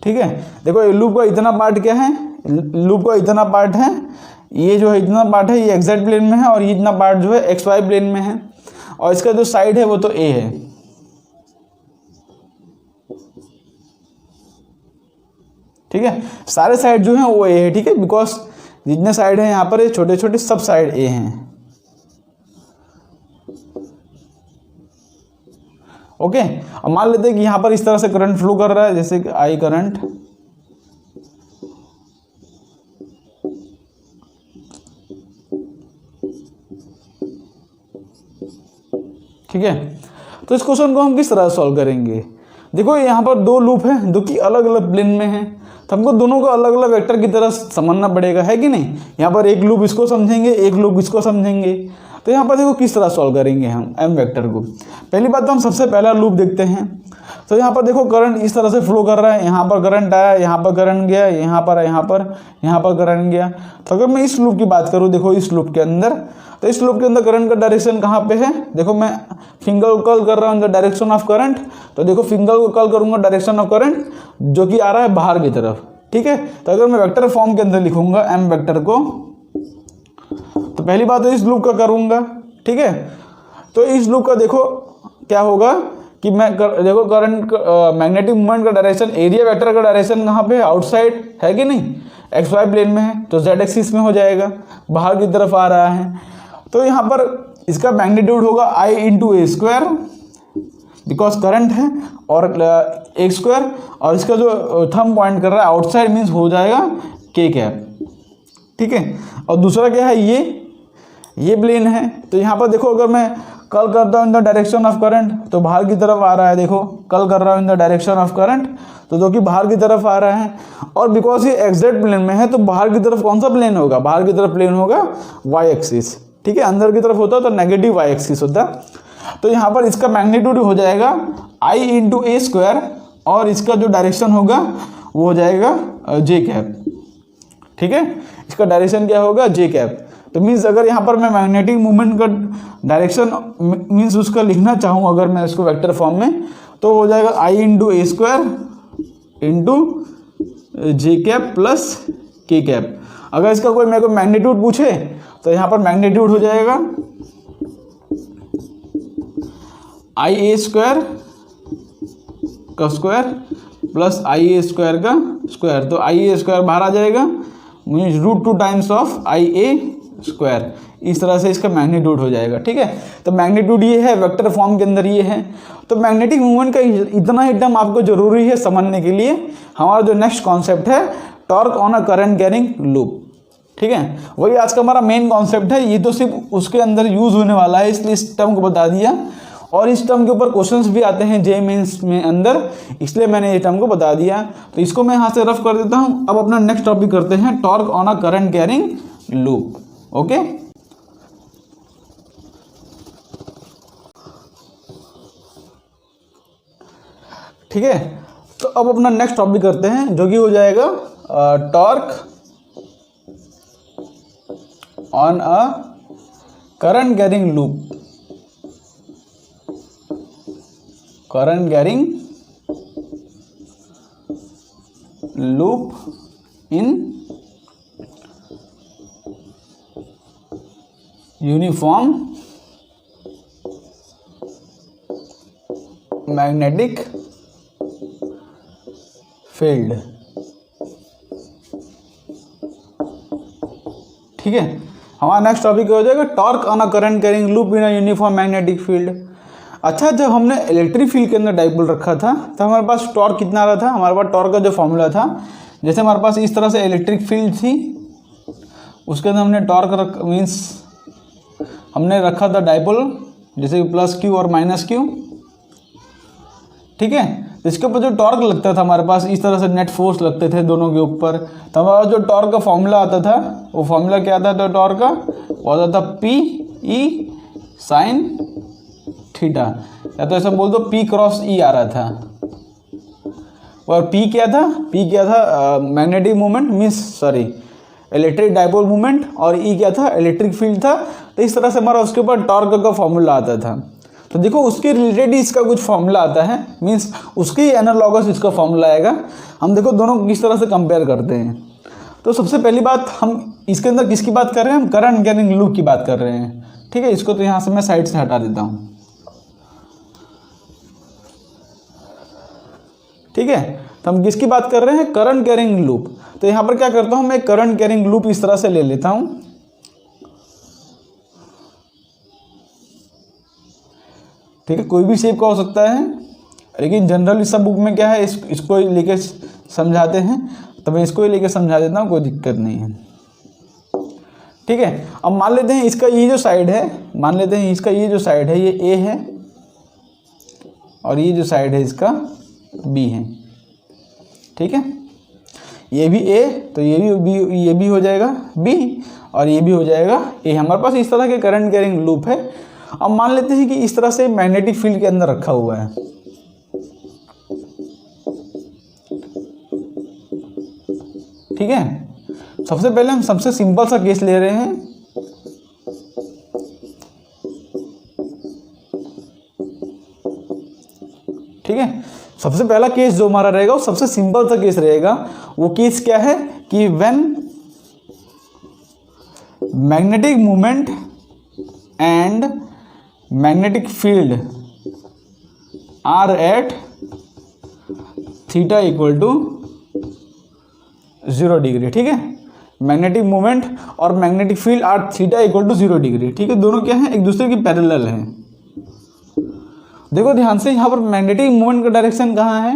ठीक है। देखो ये लूप का इतना पार्ट क्या है? लूप का इतना पार्ट है, ये जो है इतना पार्ट है ये एक्स जेड प्लेन में है, और ये इतना पार्ट जो है एक्स वाई प्लेन में है, और इसका जो साइड है वो तो ए है, ठीक है। सारे साइड जो हैं वो ए है, ठीक है। बिकॉज जितने साइड हैं यहाँ पर ये छोटे छोटे सब साइड ए हैं, ओके। अब मान लेते हैं कि यहाँ पर इस तरह से करंट फ्लो कर रहा है, जैसे कि आई करंट, ठीक है। तो इस क्वेश्चन को हम किस तरह सॉल्व करेंगे? देखो यहाँ पर दो लूप हैं जो कि अलग अलग प्लेन में हैं, तो हमको दोनों को अलग अलग वेक्टर की तरह समझना पड़ेगा, है कि नहीं। यहाँ पर एक लूप इसको समझेंगे, एक लूप इसको समझेंगे। तो यहाँ पर देखो किस तरह सॉल्व करेंगे हम एम वेक्टर को। पहली बात तो हम सबसे पहला लूप देखते हैं। तो यहाँ पर देखो करंट इस तरह से फ्लो कर रहा है, यहाँ पर करंट आया, यहाँ पर करंट गया, यहाँ पर करंट गया। तो अगर मैं इस लूप की बात करूँ, देखो इस लूप के अंदर, तो इस लूप के अंदर करंट का डायरेक्शन कहाँ पे है, देखो मैं फिंगर को कर्ल कर रहा हूँ इन द डायरेक्शन ऑफ करंट, तो देखो फिंगर को कर्ल करूँगा डायरेक्शन ऑफ करंट जो कि आ रहा है बाहर की तरफ, ठीक है। तो अगर मैं वेक्टर फॉर्म के अंदर लिखूंगा एम वेक्टर को, तो पहली बात तो इस लूप का करूँगा, ठीक है। तो इस लूप का देखो क्या होगा कि देखो करंट मैग्नेटिक मूवमेंट का डायरेक्शन, एरिया वेक्टर का डायरेक्शन कहाँ पे है, आउटसाइड है कि नहीं, एक्स वाई प्लेन में है, तो जेड एक्सिस में हो जाएगा, बाहर की तरफ आ रहा है। तो यहाँ पर इसका मैग्नीट्यूड होगा I into A square, because current है, और ए स्क्वायर, और इसका जो थंब पॉइंट कर रहा है आउटसाइड मीन्स हो जाएगा के कैप, ठीक है। और दूसरा क्या है, ये प्लेन है, तो यहाँ पर देखो अगर मैं कर्ल करता हूँ इन द डायरेक्शन ऑफ करंट, तो बाहर की तरफ आ रहा है, देखो कर्ल कर रहा हूँ इन द डायरेक्शन ऑफ करंट, तो जो कि बाहर की तरफ आ रहा है। और बिकॉज ये एक्जेक्ट प्लेन में है, तो बाहर की तरफ कौन सा प्लेन होगा, बाहर की तरफ प्लेन होगा वाई एक्सिस, ठीक है। अंदर की तरफ होता तो नेगेटिव वाई एक्सिस होता। तो यहाँ पर इसका मैग्नीट्यूड हो जाएगा आई इंटू ए स्क्वायर, और इसका जो डायरेक्शन होगा वो हो जाएगा जे कैप, ठीक है। इसका डायरेक्शन क्या होगा, जे कैप। तो मीन्स अगर यहाँ पर मैं मैग्नेटिक मूवमेंट का डायरेक्शन मीन्स उसका लिखना चाहूँ अगर मैं इसको वेक्टर फॉर्म में, तो हो जाएगा I into A square into J cap plus के कैप। अगर इसका कोई मेरे को मैग्नीट्यूड पूछे तो यहाँ पर मैग्नीट्यूड हो जाएगा आई ए स्क्वायर का square plus I A square का स्क्वायर। तो आई ए स्क्वायर बाहर आ जाएगा, means √2 times of I A square. इस तरह से इसका मैग्नीट्यूड हो जाएगा, ठीक है। तो मैग्नीट्यूड ये है, वेक्टर फॉर्म के अंदर ये है। तो मैग्नेटिक मूवमेंट का इतना ही टर्म आपको जरूरी है समझने के लिए। हमारा जो नेक्स्ट कॉन्सेप्ट है torque on a current carrying loop, ठीक है, वही आज का हमारा मेन कॉन्सेप्ट है। ये तो सिर्फ उसके अंदर यूज होने वाला है, इसलिए इस टर्म को बता दिया। और इस टर्म के ऊपर क्वेश्चंस भी आते हैं जे मेंस में अंदर, इसलिए मैंने ये टर्म को बता दिया। तो इसको मैं यहाँ से रफ कर देता हूँ। अब अपना नेक्स्ट टॉपिक करते हैं, torque on a current carrying loop. Okay, ठीक है। तो अब अपना नेक्स्ट टॉपिक करते हैं जो कि हो जाएगा torque on a current carrying loop. Current carrying loop in uniform magnetic field, ठीक है। हमारा नेक्स्ट टॉपिक हो जाएगा torque on a current carrying loop in a uniform magnetic field. अच्छा, जब हमने इलेक्ट्रिक फील्ड के अंदर डाइपोल रखा था तो हमारे पास टॉर्क कितना आ रहा था, हमारे पास टॉर्क का जो फॉर्मूला था, जैसे हमारे पास इस तरह से इलेक्ट्रिक फील्ड थी, उसके अंदर हमने टॉर्क मीन्स हमने रखा था डाइपोल जैसे प्लस क्यू और माइनस क्यू, ठीक है। तो इसके ऊपर जो टॉर्क लगता था हमारे पास इस तरह से नेट फोर्स लगते थे दोनों के ऊपर। तो हमारा जो टॉर्क का फॉर्मूला आता था वो फॉर्मूला क्या आता था, टॉर्क का वो आता था पी ई साइन थीटा, या तो ऐसा बोल दो पी क्रॉस ई आ रहा था। और पी क्या था, पी क्या था magnetic movement means sorry electric dipole movement, और ई क्या था इलेक्ट्रिक फील्ड था। तो इस तरह से हमारा उसके ऊपर टॉर्क का फॉर्मूला आता था। तो देखो उसके रिलेटेड ही इसका कुछ फॉर्मूला आता है, मीन्स उसके एनालॉगस इसका फॉर्मूला आएगा। हम देखो दोनों को किस तरह से कंपेयर करते हैं। तो सबसे पहली बात हम इसके अंदर किसकी बात कर रहे हैं, हम करंट कैरिंग लूप की बात कर रहे हैं, ठीक है। इसको तो यहाँ से मैं साइड से हटा देता हूँ, ठीक है। तो हम किसकी बात कर रहे हैं, करंट कैरिंग लूप। तो यहाँ पर क्या करता हूँ, मैं करंट कैरिंग लूप इस तरह से ले लेता हूँ, ठीक है। कोई भी शेप का हो सकता है, लेकिन जनरल सब बुक में क्या है इसको ही लेके समझाते हैं, तो मैं इसको ही लेके समझा देता हूँ, कोई दिक्कत नहीं है, ठीक है। अब मान लेते हैं इसका ये जो साइड है, मान लेते हैं इसका ये जो साइड है ये ए है, और ये जो साइड है इसका बी है, ठीक है। ये भी ए, तो ये भी हो जाएगा बी, और ये भी हो जाएगा ए। हमारे पास इस तरह के करंट कैरिंग लूप है। अब मान लेते हैं कि इस तरह से मैग्नेटिक फील्ड के अंदर रखा हुआ है, ठीक है। सबसे पहले हम सबसे सिंपल सा केस ले रहे हैं, ठीक है। सबसे पहला केस जो हमारा रहेगा वो सबसे सिंपल सा केस रहेगा। वो केस क्या है कि when magnetic moment and magnetic field are at theta equal to 0 degree, ठीक है। मैग्नेटिक मोमेंट और magnetic field are theta equal to 0 degree, ठीक है। दोनों क्या है, एक दूसरे की पैरेलल हैं। देखो ध्यान से, यहाँ पर मैग्नेटिक मोमेंट का डायरेक्शन कहाँ है,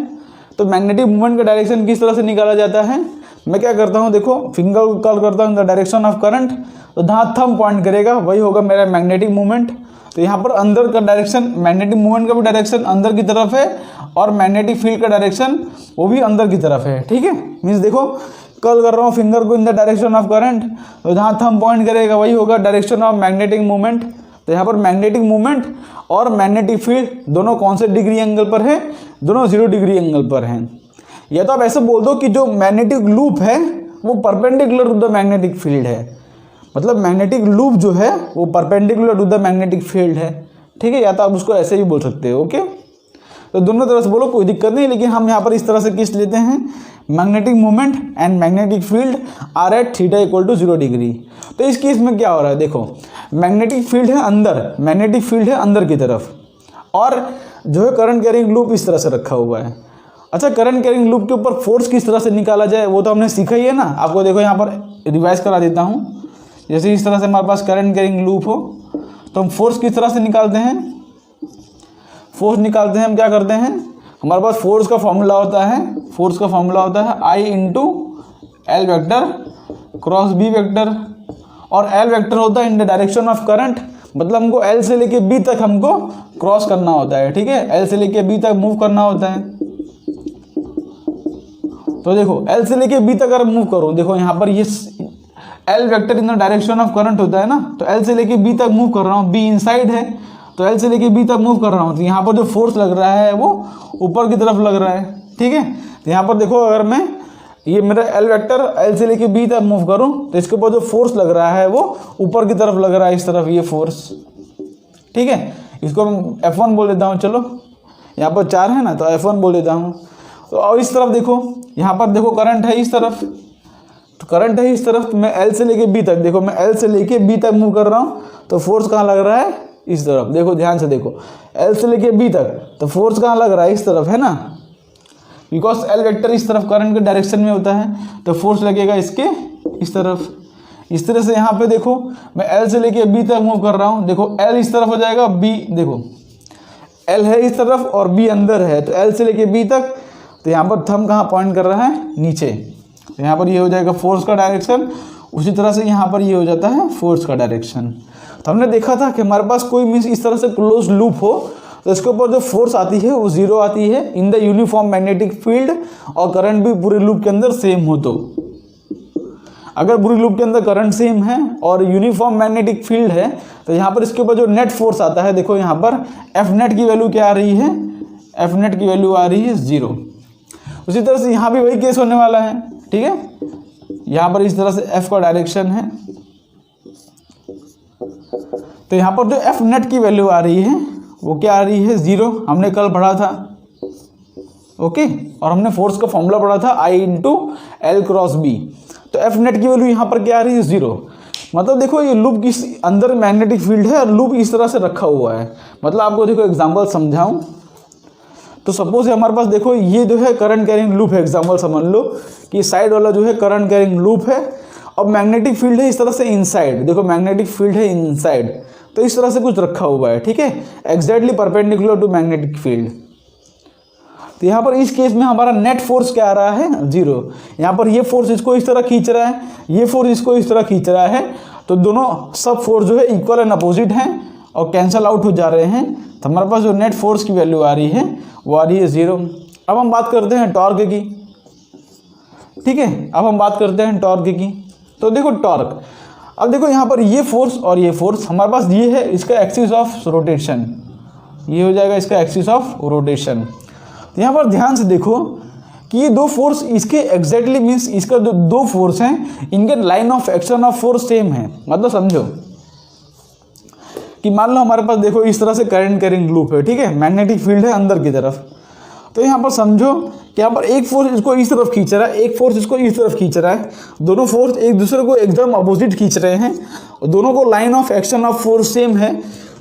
तो मैग्नेटिक मोमेंट का डायरेक्शन किस तरह से निकाला जाता है। मैं क्या करता हूँ, देखो फिंगर को कॉल करता हूँ इन द डायरेक्शन ऑफ करंट, तो जहाँ थंब पॉइंट करेगा वही होगा मेरा मैग्नेटिक मोमेंट। तो यहाँ पर अंदर का डायरेक्शन, मैग्नेटिक मोमेंट का भी डायरेक्शन अंदर की तरफ है और मैग्नेटिक फील्ड का डायरेक्शन वो भी अंदर की तरफ है, ठीक है। मीन्स देखो कॉल कर रहा हूँ फिंगर को इन द डायरेक्शन ऑफ करंट, तो जहाँ थंब पॉइंट करेगा वही होगा डायरेक्शन ऑफ मैग्नेटिक मोमेंट। तो यहाँ पर मैग्नेटिक मोमेंट और मैग्नेटिक फील्ड दोनों कौन से डिग्री एंगल पर है, दोनों 0 डिग्री एंगल पर हैं। या तो आप ऐसे बोल दो कि जो मैग्नेटिक लूप है वो perpendicular to the magnetic field है, मतलब मैग्नेटिक लूप जो है वो perpendicular to the magnetic field है, ठीक है। या तो आप उसको ऐसे ही बोल सकते हो, ओके। तो दोनों तरह से बोलो, कोई दिक्कत नहीं, लेकिन हम यहाँ पर इस तरह से केस लेते हैं, magnetic moment and magnetic field are at theta equal to 0 degree. तो इस केस में क्या हो रहा है, देखो मैग्नेटिक फील्ड है अंदर, मैग्नेटिक फील्ड है अंदर की तरफ, और जो है करंट कैरिंग लूप इस तरह से रखा हुआ है। अच्छा, करंट कैरिंग लूप के ऊपर फोर्स किस तरह से निकाला जाए वो तो हमने सीखा ही है ना। आपको देखो यहाँ पर रिवाइज करा देता हूँ। जैसे इस तरह से हमारे पास करंट कैरिंग लूप हो तो हम फोर्स किस तरह से निकालते हैं, फोर्स निकालते हैं हम क्या करते हैं, हमारे पास फोर्स का फॉर्मूला होता है, फोर्स का फॉर्मूला होता है I into L vector cross B vector, और एल वैक्टर होता है in the direction of current, मतलब हमको एल से लेके बी तक हमको क्रॉस करना होता है, ठीक है। एल से लेके बी तक मूव करना होता है। तो देखो एल से लेके बी तक अगर मूव करो, देखो यहाँ पर ये L vector in the direction of current होता है ना, तो एल से लेके बी तक मूव कर रहा हूँ, बी इनसाइड है तो एल से लेके बी तक मूव कर रहा हूँ, तो यहाँ पर जो फोर्स लग रहा है वो ऊपर की तरफ लग रहा है, ठीक है। तो यहाँ पर देखो अगर मैं ये मेरा एल वेक्टर एल से लेके बी तक मूव करूँ तो इसके ऊपर जो फोर्स लग रहा है वो ऊपर की तरफ लग रहा है, इस तरफ ये फोर्स, ठीक है। इसको मैं F1 बोल देता हूँ, चलो यहाँ पर 4 है ना तो F1 बोल देता हूँ। तो और इस तरफ देखो, यहाँ पर देखो करंट है इस तरफ, तो करंट है इस तरफ, तो मैं एल से लेके बी तक, देखो मैं एल से लेके बी तक मूव कर रहा हूँ तो फोर्स कहाँ लग रहा है, इस तरफ। देखो ध्यान से देखो, एल से लेके बी तक तो फोर्स कहाँ लग रहा है, इस तरफ है ना, बिकॉज एल वेक्टर इस तरफ करंट के डायरेक्शन में होता है तो फोर्स लगेगा इसके इस तरफ। इस तरह से यहाँ पे देखो मैं एल से लेके बी तक मूव कर रहा हूँ, देखो एल इस तरफ हो जाएगा, बी देखो एल है इस तरफ और बी अंदर है, तो एल से लेके बी तक, तो यहाँ पर थंब कहाँ पॉइंट कर रहा है, नीचे। तो यहाँ पर ये हो जाएगा फोर्स का डायरेक्शन, उसी तरह से यहाँ पर ये हो जाता है फोर्स का डायरेक्शन। तो हमने देखा था कि हमारे पास कोई मीन्स इस तरह से क्लोज लूप हो तो इसके ऊपर जो फोर्स आती है वो 0 आती है in the uniform magnetic field, और करंट भी पूरे लूप के अंदर सेम हो। तो अगर पूरे लूप के अंदर करंट सेम है और यूनिफॉर्म मैग्नेटिक फील्ड है तो यहाँ पर इसके ऊपर जो नेट फोर्स आता है, देखो यहाँ पर एफ नेट की वैल्यू क्या आ रही है, एफ नेट की वैल्यू आ रही है 0। उसी तरह से यहाँ भी वही केस होने वाला है, ठीक है। यहाँ पर इस तरह से एफ का डायरेक्शन है, तो यहाँ पर जो एफ नेट की वैल्यू आ रही है वो क्या आ रही है, 0। हमने कल पढ़ा था, ओके। और हमने फोर्स का फॉर्मूला पढ़ा था I into L cross B, तो एफ नेट की वैल्यू यहाँ पर क्या आ रही है, 0। मतलब देखो ये लूप किस अंदर मैग्नेटिक फील्ड है और लूप इस तरह से रखा हुआ है। मतलब आपको देखो एग्जाम्पल समझाऊं तो सपोज हमारे पास देखो ये जो है करंट कैरिंग लूप है, एग्जाम्पल समझ लो कि साइड वाला जो है करंट कैरिंग लूप है और मैग्नेटिक फील्ड है इस तरह से इनसाइड, देखो मैग्नेटिक फील्ड है इनसाइड, तो इस तरह से कुछ रखा हुआ है, ठीक है, exactly perpendicular to magnetic field. तो यहाँ पर इस केस में हमारा नेट फोर्स क्या आ रहा है, 0। यहाँ पर ये फोर्स इसको इस तरह खींच रहा है, ये फोर्स इसको इस तरह खींच रहा है, तो दोनों सब फोर्स जो है इक्वल एंड अपोजिट हैं और कैंसल आउट हो जा रहे हैं। तो हमारे पास जो नेट फोर्स की वैल्यू आ रही है वो आ रही है 0। अब हम बात करते हैं टॉर्क की, ठीक है। अब हम बात करते हैं टॉर्क की। तो देखो टॉर्क, अब देखो यहाँ पर ये फोर्स और ये फोर्स हमारे पास ये है, इसका एक्सिस ऑफ रोटेशन, ये हो जाएगा इसका एक्सिस ऑफ रोटेशन। तो यहाँ पर ध्यान से देखो कि ये दो फोर्स इसके एग्जैक्टली मीन्स इसका जो दो फोर्स हैं इनके line of action of force same है। मतलब समझो कि मान लो हमारे पास देखो इस तरह से करंट कैरिंग लूप है, ठीक है, मैग्नेटिक फील्ड है अंदर की तरफ। तो यहाँ पर समझो कि यहाँ पर एक फोर्स इसको इस तरफ खींच रहा है, एक फोर्स इसको इस तरफ खींच रहा है। दोनों फोर्स एक दूसरे को एकदम अपोजिट खींच रहे हैं और दोनों को line of action of force same है।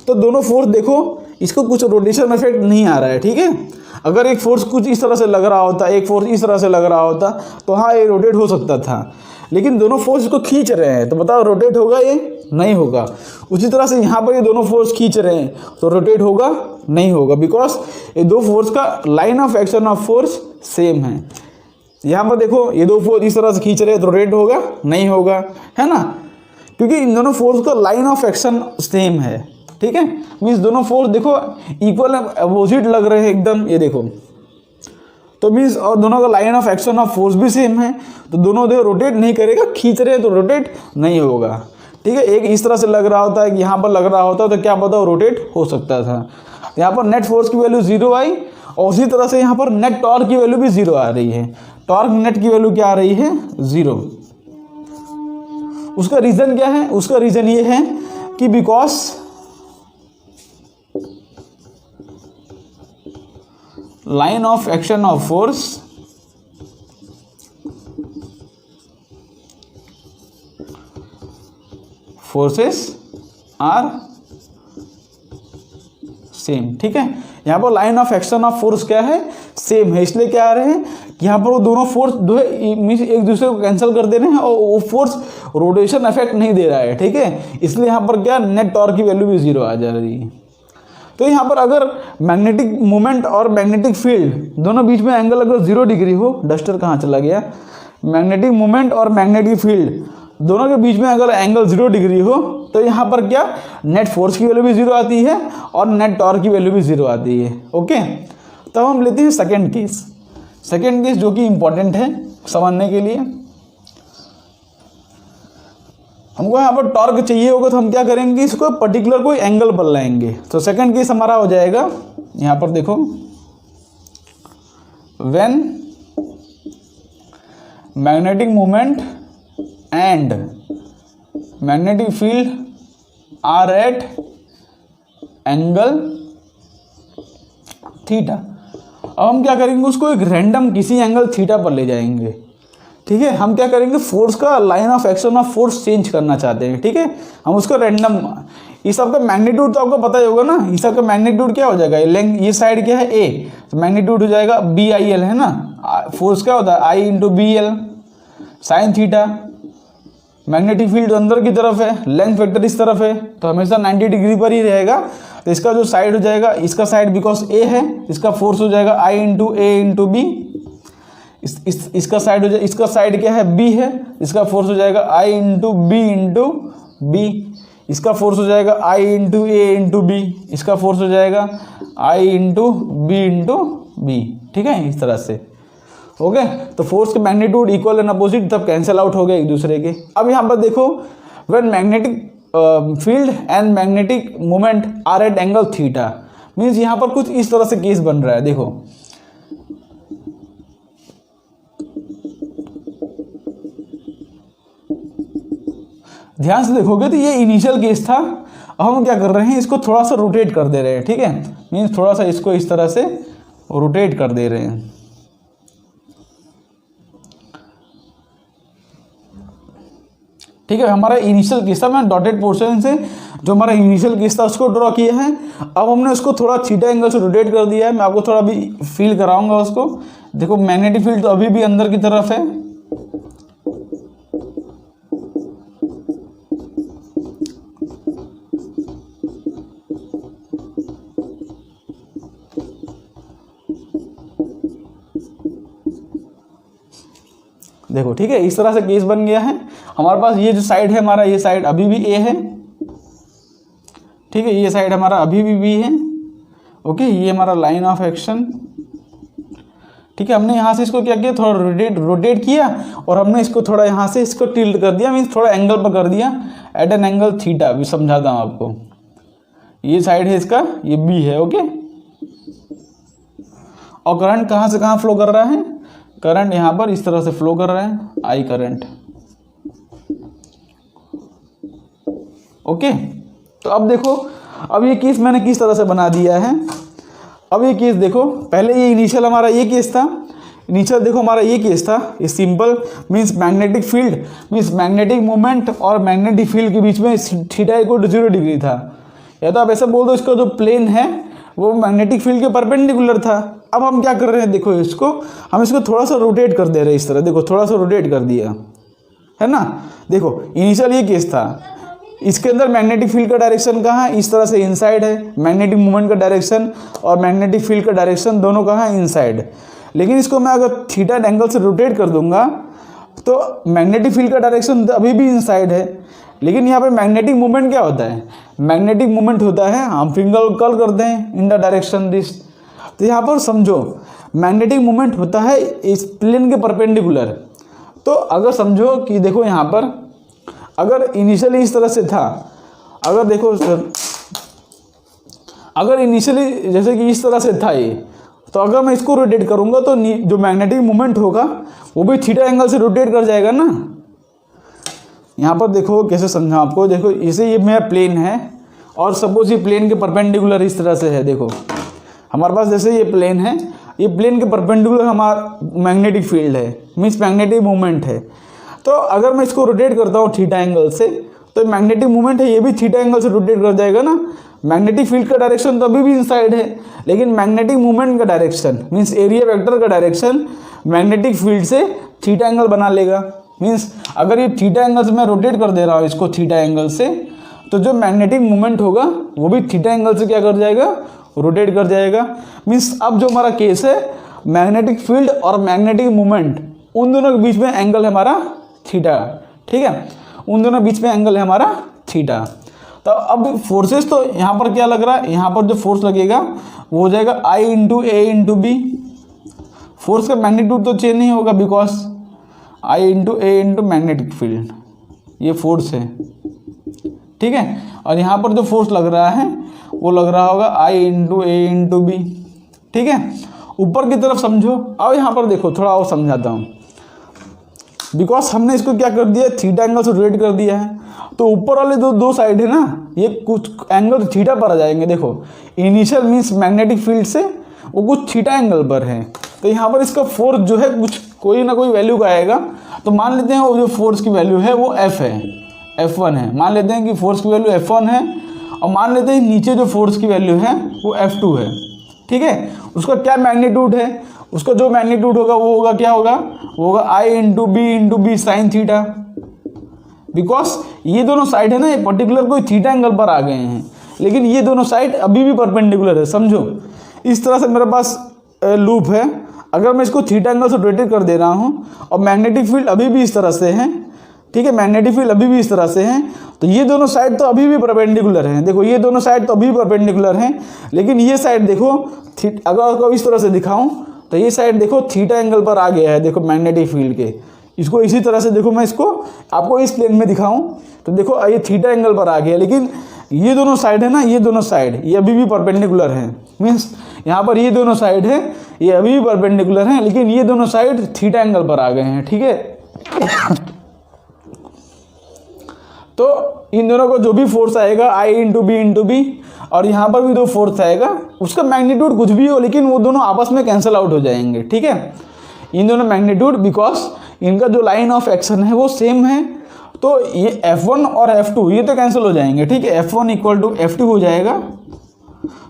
तो दोनों फोर्स देखो इसको कुछ रोटेशन इफेक्ट नहीं आ रहा है, ठीक है। अगर एक फोर्स कुछ इस तरह से लग रहा होता, एक फोर्स इस तरह से लग रहा होता तो हाँ ये रोटेट हो सकता था, लेकिन दोनों फोर्स इसको खींच रहे हैं तो बताओ रोटेट होगा ये? नहीं होगा। उसी तरह से यहाँ पर ये दोनों फोर्स खींच रहे हैं तो रोटेट होगा? नहीं होगा, बिकॉज ये दो फोर्स का line of action of force same है। यहाँ पर देखो ये दो फोर्स इस तरह से खींच रहे हैं तो रोटेट होगा? नहीं होगा, है ना, क्योंकि इन दोनों फोर्स का लाइन ऑफ एक्शन सेम है, ठीक है। मीन्स दोनों फोर्स देखो इक्वल अपोजिट लग रहे हैं एकदम, ये देखो। तो मीन्स और दोनों का line of action of force भी सेम है, तो दोनों देखो रोटेट नहीं करेगा, खींच रहे हैं तो रोटेट नहीं होगा, ठीक है। एक इस तरह से लग रहा होता है कि यहाँ पर लग रहा होता तो क्या बताओ रोटेट हो सकता था। यहाँ पर नेट फोर्स की वैल्यू 0 आई और उसी तरह से यहाँ पर नेट टॉर्क की वैल्यू भी 0 आ रही है। टॉर्क नेट की वैल्यू क्या आ रही है? 0। उसका रीजन क्या है? उसका रीजन ये है कि because line of action of force forces are same, ठीक है। यहाँ पर line of action of force क्या है? सेम है, इसलिए क्या आ रहे हैं कि यहाँ पर वो दोनों फोर्स जो है मीन्स एक दूसरे को कैंसिल कर दे रहे हैं और वो फोर्स रोटेशन इफेक्ट नहीं दे रहा है, ठीक है। इसलिए यहाँ पर क्या नेट टॉर्क की वैल्यू भी 0 आ जा रही है। तो यहाँ पर अगर मैग्नेटिक मोमेंट और मैग्नेटिक फील्ड दोनों बीच में एंगल अगर 0 डिग्री हो, डस्टर कहाँ चला गया, मैग्नेटिक मोमेंट और मैग्नेटिक फील्ड दोनों के बीच में अगर एंगल 0 डिग्री हो तो यहाँ पर क्या नेट फोर्स की वैल्यू भी 0 आती है और नेट टॉर्क की वैल्यू भी 0 आती है, ओके। तब हम लेते हैं सेकेंड केस। सेकेंड केस जो कि इंपॉर्टेंट है समझने के लिए। हमको यहाँ पर टॉर्क चाहिए होगा तो हम क्या करेंगे, इसको पर्टिकुलर कोई एंगल पर लाएंगे। तो सेकेंड केस हमारा हो जाएगा, यहाँ पर देखो, when magnetic moment and magnetic field are at angle theta. अब हम क्या करेंगे, उसको एक रैंडम किसी एंगल थीटा पर ले जाएंगे, ठीक है। हम क्या करेंगे, फोर्स का line of action of force change करना चाहते हैं, ठीक है। हम उसको रैंडम, इस सब का मैग्नीट्यूड तो आपको पता ही होगा ना, इस सब का मैग्नीट्यूड क्या हो जाएगा, लेंथ ये साइड क्या है a, तो मैग्नीट्यूड हो जाएगा BIL, है ना। फोर्स क्या होता है I into BL sine theta. Magnetic field अंदर की तरफ है, लेंथ वेक्टर इस तरफ है तो हमेशा 90 डिग्री पर ही रहेगा। तो इसका जो साइड हो जाएगा, इसका साइड बिकॉज A है, इसका फोर्स हो जाएगा I into A into B। इसका साइड हो जाए, इसका साइड क्या है B है, इसका फोर्स हो जाएगा I into B into B। इसका फोर्स हो जाएगा I into A into B, इसका फोर्स हो जाएगा I into B into B, ठीक है, इस तरह से, ओके। तो फोर्स के मैग्नीट्यूड इक्वल एंड अपोजिट तब कैंसिल आउट हो गए एक दूसरे के। अब यहाँ पर देखो, when magnetic field and magnetic moment are at angle theta, means यहाँ पर कुछ इस तरह से केस बन रहा है। देखो ध्यान से देखोगे तो ये इनिशियल केस था। अब हम क्या कर रहे हैं, इसको थोड़ा सा रोटेट कर दे रहे हैं, ठीक है। मीन्स थोड़ा सा इसको इस तरह से रोटेट कर दे रहे हैं, ठीक है। हमारा इनिशियल केस था, मैंने डॉटेड पोर्शन से जो हमारा इनिशियल केस था उसको ड्रॉ किया है। अब हमने उसको थोड़ा थीटा एंगल से रोटेट कर दिया है। मैं आपको थोड़ा भी फील कराऊंगा उसको। देखो मैग्नेटिक फील्ड तो अभी भी अंदर की तरफ है, देखो, ठीक है। इस तरह से केस बन गया है। हमारे पास ये जो साइड है हमारा, ये साइड अभी भी A है, ठीक है। ये साइड हमारा अभी भी B है, ओके। ये हमारा लाइन ऑफ एक्शन, ठीक है। हमने यहाँ से इसको क्या किया, थोड़ा रोटेट किया और हमने इसको थोड़ा यहाँ से इसको टिल्ट कर दिया, मीन्स थोड़ा एंगल पर कर दिया एट एन एंगल थीटा। भी समझाता हूँ आपको। ये साइड है इसका, ये B है, ओके। और करंट कहाँ से कहाँ फ्लो कर रहा है, करंट यहाँ पर इस तरह से फ्लो कर रहा है, आई करंट। ओके, तो अब देखो, अब ये केस मैंने किस तरह से बना दिया है। अब ये केस देखो, पहले ये इनिशियल हमारा ये केस था, इनिशियल देखो हमारा ये केस था, ये simple means magnetic field means magnetic moment और मैग्नेटिक फील्ड के बीच में थीटा इक्वल टू 0 डिग्री था। या तो आप ऐसा बोल दो इसका जो प्लेन है वो मैग्नेटिक फील्ड के परपेंडिकुलर था। अब हम क्या कर रहे हैं, देखो इसको हम इसको थोड़ा सा रोटेट कर दे रहे हैं इस तरह, देखो थोड़ा सा रोटेट कर दिया है ना। देखो इनिशियल ये केस था, इसके अंदर मैग्नेटिक फील्ड का डायरेक्शन कहाँ है, इस तरह से इनसाइड है, मैग्नेटिक मूवमेंट का डायरेक्शन और मैग्नेटिक फील्ड का डायरेक्शन दोनों कहाँ है, इनसाइड। लेकिन इसको मैं अगर थीटा एंगल से रोटेट कर दूंगा तो मैग्नेटिक फील्ड का डायरेक्शन अभी भी इनसाइड है, लेकिन यहाँ पे मैग्नेटिक मूवमेंट क्या होता है, मैग्नेटिक मूवमेंट होता है, हम फिंगर कर्ल करते हैं इन द डायरेक्शन दिस। तो यहाँ पर समझो मैग्नेटिक मूवमेंट होता है इस प्लेन के परपेंडिकुलर। तो अगर समझो कि देखो यहाँ पर अगर इनिशियली इस तरह से था, अगर देखो अगर इनिशियली जैसे कि इस तरह से था ये, तो अगर मैं इसको रोटेट करूँगा तो जो मैग्नेटिक मूवमेंट होगा वो भी थीटा एंगल से रोटेट कर जाएगा ना। यहाँ पर देखो कैसे समझा आपको, देखो इसे ये मेरा प्लेन है और सपोज ये प्लेन के परपेंडिकुलर इस तरह से है। देखो हमारे पास जैसे ये प्लेन है, ये प्लेन के परपेंडिकुलर हमारा मैग्नेटिक फील्ड है मीन्स मैग्नेटिक मूवमेंट है। तो अगर मैं इसको रोटेट करता हूँ थीटा एंगल से, तो मैग्नेटिक मूवमेंट है ये भी थीटा एंगल से रोटेट कर जाएगा ना। मैग्नेटिक फील्ड का डायरेक्शन तो अभी भी इनसाइड है, लेकिन मैग्नेटिक मूवमेंट का डायरेक्शन मीन्स एरिया वेक्टर का डायरेक्शन मैग्नेटिक फील्ड से थीटा एंगल बना लेगा। मीन्स अगर ये थीटा एंगल से मैं रोटेट कर दे रहा हूँ इसको थीटा एंगल से, तो जो मैग्नेटिक मूवमेंट होगा वो भी थीटा एंगल से क्या कर जाएगा, रोटेट कर जाएगा। मीन्स अब जो हमारा केस है मैग्नेटिक फील्ड और मैग्नेटिक मूवमेंट उन दोनों के बीच में एंगल है हमारा थीटा, ठीक है, उन दोनों बीच में एंगल है हमारा थीटा। तो अब फोर्सेस तो यहाँ पर क्या लग रहा है, यहाँ पर जो फोर्स लगेगा वो हो जाएगा I into A into B. Force का मैग्नीट्यूड तो चेंज नहीं होगा because I into A into magnetic field ये फोर्स है, ठीक है। और यहाँ पर जो फोर्स लग रहा है वो लग रहा होगा I into A into B, ठीक है। ऊपर की तरफ समझो। अब यहाँ पर देखो थोड़ा और समझाता हूँ, बिकॉज हमने इसको क्या कर दिया, थीटा एंगल से रोटेट कर दिया है, तो ऊपर वाले दो साइड है ना ये कुछ एंगल थीटा पर आ जाएंगे। देखो इनिशियल मीन्स मैग्नेटिक फील्ड से वो कुछ थीटा एंगल पर है, तो यहाँ पर इसका फोर्स जो है कुछ कोई ना कोई वैल्यू का आएगा। तो मान लेते हैं वो जो फोर्स की वैल्यू है वो F है, F1 है। मान लेते हैं कि फोर्स की वैल्यू F1 है और मान लेते हैं नीचे जो फोर्स की वैल्यू है वो F2 है, ठीक है। उसका क्या मैग्नीट्यूड है, उसका जो मैग्नीट्यूड होगा वो होगा क्या होगा, वो होगा I into B sine theta. Because ये दोनों साइड है ना ये पर्टिकुलर कोई थीटा एंगल पर आ गए हैं, लेकिन ये दोनों साइड अभी भी परपेंडिकुलर है। समझो इस तरह से मेरे पास लूप है, अगर मैं इसको थीटा एंगल से रोटेट कर दे रहा हूँ और मैग्नेटिक फील्ड अभी भी इस तरह से है, ठीक है, मैग्नेटिक फील्ड अभी भी इस तरह से है, तो ये दोनों साइड तो अभी भी परपेंडिकुलर हैं। देखो ये दोनों साइड तो अभी भी परपेंडिकुलर हैं, लेकिन ये साइड देखो अगर इस तरह से दिखाऊं तो ये साइड देखो थीटा एंगल पर आ गया है, देखो मैग्नेटिक फील्ड के। इसको इसी तरह से देखो, मैं इसको आपको इस प्लेन में दिखाऊं तो देखो ये थीटा एंगल पर आ गया, लेकिन ये दोनों साइड है ना, ये दोनों साइड ये अभी भी परपेंडिकुलर हैं। मीन्स यहाँ पर ये दोनों साइड है ये अभी भी परपेंडिकुलर हैं, लेकिन ये दोनों साइड थीटा एंगल पर आ गए हैं, ठीक है। तो इन दोनों को जो भी फोर्स आएगा I इंटू बी और यहाँ पर भी दो फोर्स आएगा, उसका मैग्नीट्यूड कुछ भी हो लेकिन वो दोनों आपस में कैंसिल आउट हो जाएंगे, ठीक है। इन दोनों मैग्नीट्यूड बिकॉज इनका जो लाइन ऑफ एक्शन है वो सेम है, तो ये F1 और F2 ये तो कैंसिल हो जाएंगे, ठीक है। F1 इक्वल टू F2 हो जाएगा,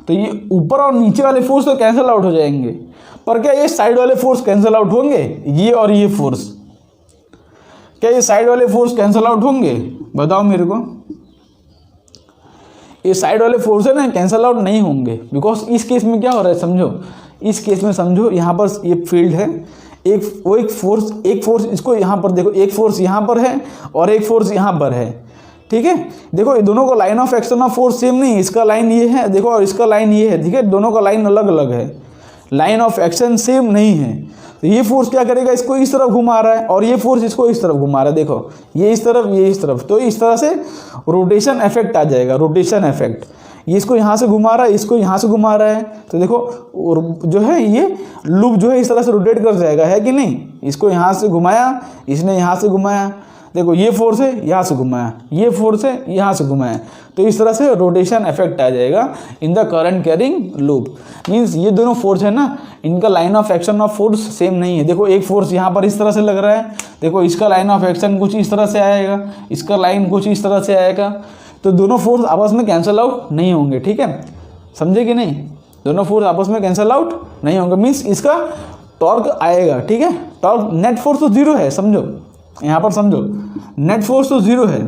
तो ये ऊपर और नीचे वाले फोर्स तो कैंसिल आउट हो जाएंगे, पर क्या ये साइड वाले फोर्स कैंसिल आउट होंगे, ये और ये फोर्स, क्या ये साइड वाले फोर्स कैंसिल आउट होंगे, बताओ मेरे को। ये साइड वाले फोर्स है ना कैंसिल आउट नहीं होंगे, बिकॉज इस केस में क्या हो रहा है समझो, इस केस में समझो यहाँ पर ये फील्ड है, एक फोर्स इसको यहाँ पर देखो, एक फोर्स यहाँ पर है और एक फोर्स यहाँ पर है, ठीक है। देखो ये दोनों का line of action of force same नहीं, इसका लाइन ये है देखो और इसका लाइन ये है, ठीक है, दोनों का लाइन अलग अलग है, लाइन ऑफ एक्शन सेम नहीं है। तो ये फोर्स क्या करेगा, इसको इस तरफ घुमा रहा है और ये फोर्स इसको इस तरफ घुमा रहा है, देखो ये इस तरफ ये इस तरफ, तो इस तरह से रोटेशन इफेक्ट आ जाएगा, रोटेशन इफेक्ट। ये इसको यहाँ से घुमा रहा है, इसको यहाँ से घुमा रहा है, तो देखो और जो है ये लूप जो है इस तरह से रोटेट कर जाएगा, है कि नहीं। इसको यहाँ से घुमाया, इसने यहाँ से घुमाया, देखो ये फोर्स है यहाँ से घुमाया, ये फोर्स है यहाँ से घुमाया, तो इस तरह से रोटेशन इफेक्ट आ जाएगा in the current carrying loop. Means ये दोनों फोर्स है ना, इनका line of action of force same नहीं है। देखो एक फोर्स यहाँ पर इस तरह से लग रहा है, देखो इसका लाइन ऑफ एक्शन कुछ इस तरह से आएगा, इसका लाइन कुछ इस तरह से आएगा, तो दोनों फोर्स आपस में कैंसिल आउट नहीं होंगे, ठीक है, समझे कि नहीं। दोनों फोर्स आपस में कैंसिल आउट नहीं होंगे, मीन्स इसका टॉर्क आएगा, ठीक है। टॉर्क नेट फोर्स तो जीरो है, समझो यहाँ पर, समझो नेट फोर्स तो जीरो है।